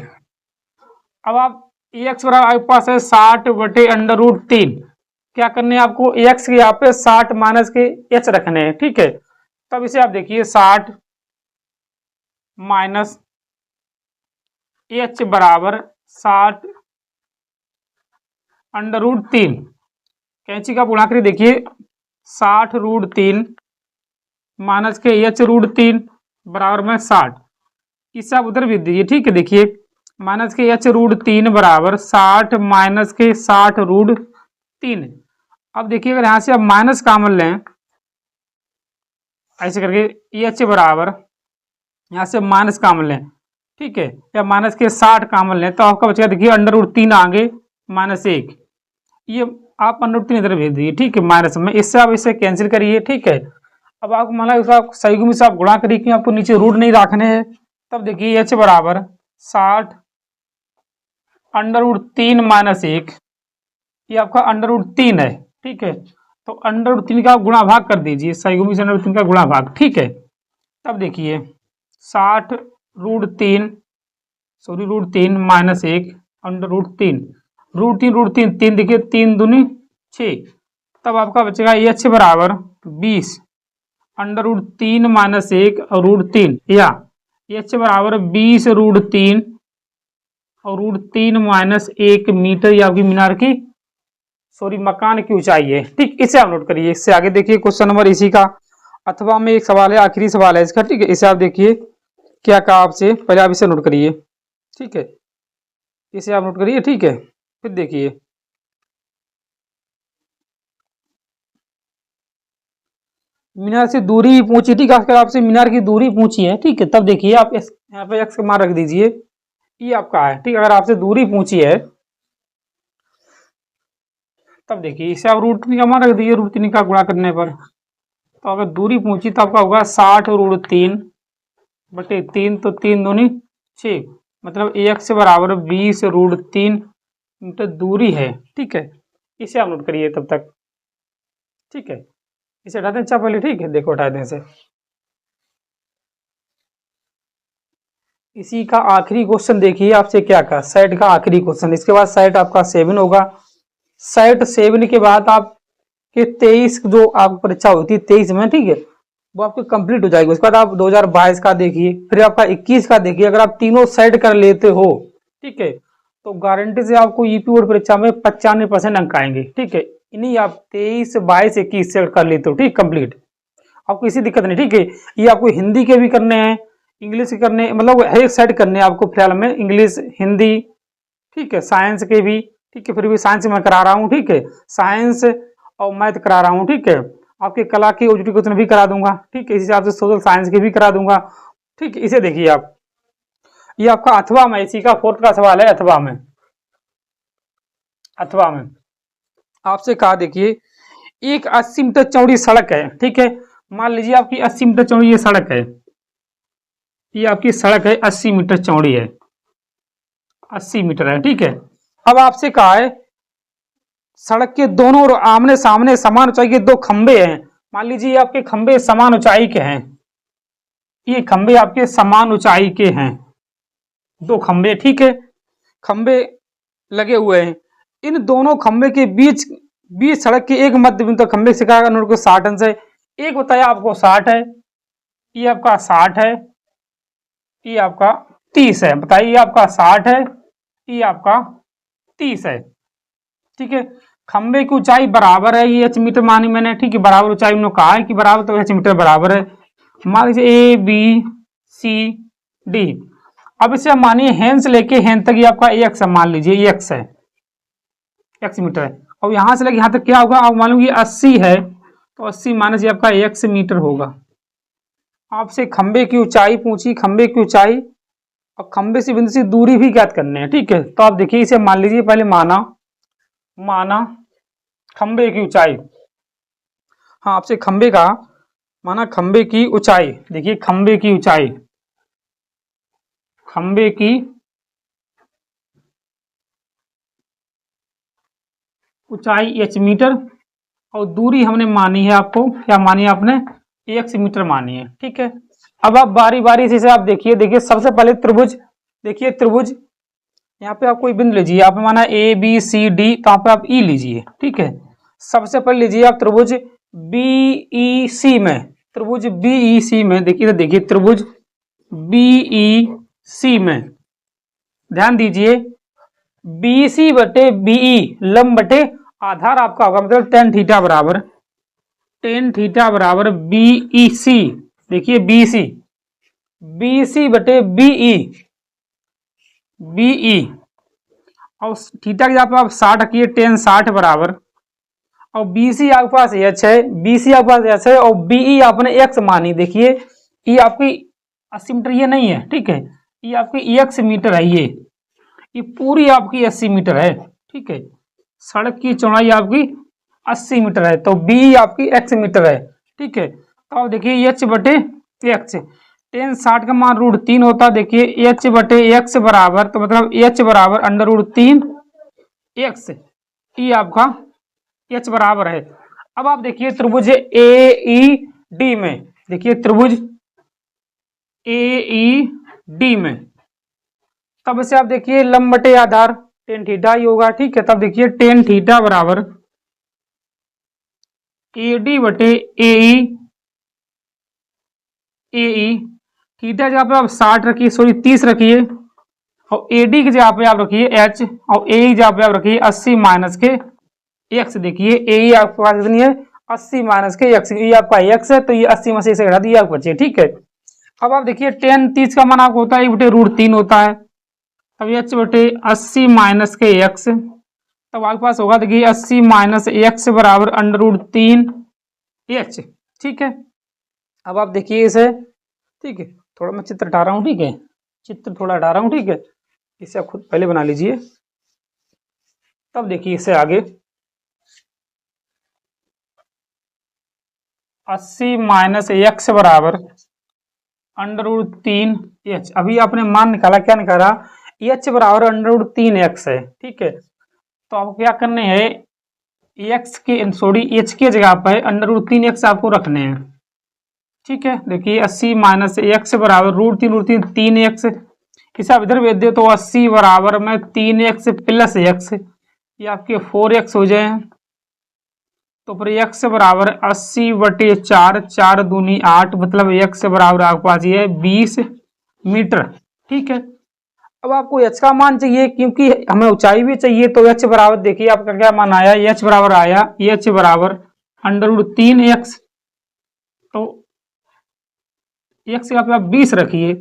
अब आप एक्स बराबर आपके पास है 60/√3, क्या करने हैं आपको, एक्स के यहाँ पे 60 माइनस के एच रखने हैं, ठीक है। तब इसे आप देखिए 60 माइनस एच बराबर 60/√3, कैंची का गुणा करिए, देखिए 60√3 माइनस के h√3 बराबर में 60, इसे आप उधर भी दीजिए, ठीक है। देखिए माइनस के h√3 बराबर 60 माइनस के 60√3। अब देखिए अगर यहाँ से आप माइनस कॉमन लें, ऐसे करके एच बराबर यहाँ से माइनस कॉमन लें, ठीक है, या माइनस के 60 कॉमन लें, तो आपका बचेगा देखिए √3 आगे -1, ये आप √3 इधर भेज दीजिए, ठीक है, माइनस में, इससे आप इसे कैंसिल करिए, ठीक है। अब आपको मान लो आप सही गुमी से आप गुणा करिए कि आपको नीचे रूट नहीं रखने हैं, तब देखिए h बराबर 60 √3 -1, ये आपका √3 है, ठीक है, तो √3 का गुणा भाग कर दीजिए, सही गुमी से √3 का गुणा भाग, ठीक है। तब देखिए 60√3 सॉरी √3 -1 √3, √3 3 देखिए 3 दूनी 6, तब आपका बचेगा h बराबर 20 √3 -1 और √3, या h बराबर 20 √3 और √3 -1 मीटर, ये आपकी मीनार की सॉरी मकान की ऊंचाई है, ठीक। इसे आप नोट करिए। इससे आगे देखिए क्वेश्चन नंबर इसी का अथवा में एक सवाल है, आखिरी सवाल है इसका, ठीक है। इसे आप देखिए क्या कहा आपसे, पहले आप इसे नोट करिए, ठीक है, इसे आप नोट करिए, ठीक है। फिर देखिए मीनार से दूरी पूछी, ठीक है, अगर आपसे मीनार की दूरी पूछी है, ठीक है, तब देखिए आप यहाँ पे एक्स का मान रख दीजिए, ये आपका है, ठीक है। अगर आपसे दूरी पूछी है तब देखिए इसे आप √3 का मान रख दीजिए, √3 का गुणा करने पर, तो अगर दूरी पूछी तो आपका होगा 60√3/3, तो 3 दूनी 6, मतलब x बराबर 20 √3 मीटर दूरी है, ठीक है। इसे आप नोट करिए तब तक, ठीक है। इसे हटा दें अच्छा पहले, ठीक है, देखो हटा दें इसे। इसी का आखिरी क्वेश्चन देखिए, आपसे क्या कहा, सेट का आखिरी क्वेश्चन, इसके बाद सेट आपका 7 होगा, सेट 7 के बाद आपके 23 जो आपकी परीक्षा होती है 23 में, ठीक है, वो आपकी कंप्लीट हो जाएगी। उसके बाद आप 2022 का देखिए, फिर आपका 21 का देखिए, अगर आप तीनों सेट कर लेते हो, ठीक है, तो गारंटी से आपको यूपी बोर्ड परीक्षा में 95% अंक आएंगे, ठीक है। इन्हीं आप 23, 22, 21 सेट कर लेते हो, ठीक, कंप्लीट, आपको किसी दिक्कत नहीं, ठीक है। ये आपको हिंदी के भी करने हैं, इंग्लिश के करने, मतलब हर एक सेट करने हैं आपको फिलहाल में, इंग्लिश, हिंदी, ठीक है, साइंस के भी, ठीक है, फिर भी साइंस में करा रहा हूँ, ठीक है, साइंस और मैथ करा रहा हूँ, ठीक है। आपके कला की ओजीटी क्वेश्चन भी करा दूंगा, ठीक है, इसी हिसाब से सोशल साइंस के भी करा दूंगा, ठीक है। इसे देखिए आप, ये आपका अथवा में, इसी का 4th का सवाल है, अथवा में, अथवा में आपसे कहा देखिए एक 80 मीटर चौड़ी सड़क है, ठीक है, मान लीजिए आपकी 80 मीटर चौड़ी ये सड़क है, ये आपकी सड़क है 80 मीटर चौड़ी है, 80 मीटर है, ठीक है। अब आपसे कहा है सड़क के दोनों ओर आमने सामने समान ऊंचाई के 2 खंबे हैं, मान लीजिए ये आपके खंबे समान ऊंचाई के हैं, ये खंबे आपके समान ऊंचाई के हैं, 2 खंबे, ठीक है, खंबे लगे हुए हैं, इन दोनों खंबे के बीच सड़क के एक मध्य बिंदु खंबे से कहा 60 अंश है, एक बताया आपको 60 है, ये आपका 60 है, ये आपका 30 है। बताइए, ये आपका 60 है, ये आपका 30 है। ठीक है, खंबे की ऊंचाई बराबर है, ये एच मीटर मानी मैंने। ठीक है, बराबर ऊंचाई उन्होंने कहा है कि बराबर, तो एच मीटर बराबर है। मान लीजिए ए बी सी डी। अब इसे हम मानिए हैंड से लेके हैंड तक ये आपका एक्स मान लीजिए, ये एक्स है, एक्स मीटर है। और यहां से लेके यहां तक क्या होगा, अब मान लो ये 80 है, तो 80 माइनस ये आपका एक्स मीटर होगा। आपसे खंबे की ऊंचाई पूछी, खंबे की ऊंचाई और खंबे से बिंदु से दूरी भी ज्ञात करने हैं। ठीक है, तो आप देखिए इसे मान लीजिए, पहले माना खंबे की ऊंचाई। हाँ, आपसे खंबे का माना खंबे की ऊंचाई। देखिए खंबे की ऊंचाई, खंबे की ऊंचाई एच मीटर और दूरी हमने मानी है, आपको क्या मानी है आपने, एक्स मीटर मानी है। ठीक है, अब आप बारी बारी से आप देखिए सबसे पहले त्रिभुज। देखिए त्रिभुज, यहाँ पे आप कोई बिंदु लीजिए, आप माना ए बी सी डी, तो यहाँ पे आप ई लीजिए। ठीक है, सबसे पहले लीजिए आप त्रिभुज बी ई सी में, त्रिभुज बी ई सी में। देखिए त्रिभुज बी ई सी में ध्यान दीजिए, बी सी बटे बीई लंब बटे आधार आपका होगा, मतलब टेन थीटा बराबर बीई सी। देखिए बी सी बटे बीई और थीटा की आप 60 रखिए, टेन 60 बराबर, और बीसी आपके पास एच है, बीसी आपके पास एच है, और बीई आपने एक्स मानी। देखिए ये आपकी 80 मीटर ये नहीं है। ठीक है, ये आपकी एक्स मीटर है, ये पूरी आपकी 80 मीटर है। ठीक है, सड़क की चौड़ाई आपकी 80 मीटर है, तो बी आपकी एक्स मीटर है। ठीक है, तो आप देखिए एच बटे एक्स, टेन 60 का मान √3 होता है। देखिए एच बटे एक्स बराबर, तो मतलब एच बराबर √3 एक्स, ये आपका एच बराबर है। अब आप देखिए त्रिभुज ए ई डी में, देखिए त्रिभुज ए ई डी में, तब से आप देखिए लंब बटे आधार टेन थीटा ही होगा। ठीक है, तब देखिए टेन थीटा बराबर ए डी बटे ए ई, थीटा जगह पे आप 60 रखिए, सॉरी 30 रखिए, और ए डी की जगह पे आप रखिए एच, और ए की जगह पे आप रखिए 80 माइनस के एक्स। देखिए ए आपके पास कितनी है, 80 माइनस के एक्स, ये आपका एक्स है, तो ये 80 में से इसे घटा दिया आपको बचे। ठीक है, अब आप देखिए टेन 30 का मान आपको होता है 1/√3 होता है, तब एच बटे 80 माइनस के एक्स, तब आपके पास होगा देखिए 80 माइनस एक्स बराबर √3 एच। ठीक है, अब आप देखिए इसे। ठीक है, थोड़ा मैं चित्र हटा रहा हूँ। ठीक है, चित्र थोड़ा हटा रहा हूँ। ठीक है, इसे आप खुद पहले बना लीजिए, तब देखिए इसे आगे। 80 माइनस एक्स बराबर √3 एच। अभी आपने मान निकाला, क्या निकाला, एच बराबर √3 एक्स है। ठीक है, तो आपको क्या करने हैं, एक्स के सॉरी एच के जगह पर √3 एक्स आपको रखने हैं। ठीक है, देखिए 80 माइनस एक्स बराबर √3 3 एक्स, इसे आप इधर भेज दे तो 80 बराबर में 3 एक्स प्लस एक्स, ये आपके 4 एक्स हो जाए, तो फिर एक्स बराबर 80 बटे 4, 4 दूनी 8, मतलब एक्स बराबर आपके पास ये 20 मीटर। ठीक है, अब आपको एच का मान चाहिए, क्योंकि हमें ऊंचाई भी चाहिए, तो एच बराबर देखिए आपका क्या मान आया, एच बराबर आया, एच बराबर √3 एक्स, तो एक्स का आप 20 रखिए,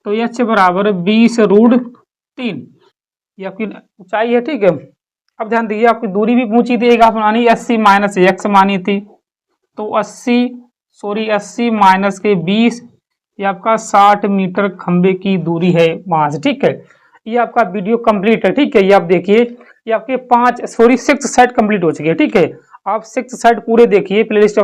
तो एच बराबर 20√3, ये आपकी ऊंचाई है। ठीक है, अब ध्यान दीजिए आपकी दूरी भी पूछी थी, एक आप मानी 80 माइनस एक्स मानी थी, तो 80 माइनस के 20, ये आपका 60 मीटर खंबे की दूरी है वहां से। ठीक है, ये आपका वीडियो कंप्लीट है। ठीक है, ये आप देखिए, ये आपके 6 सेट कंप्लीट हो चुके हैं। ठीक है, आप 6 सेट पूरे देखिए, प्लेलिस्ट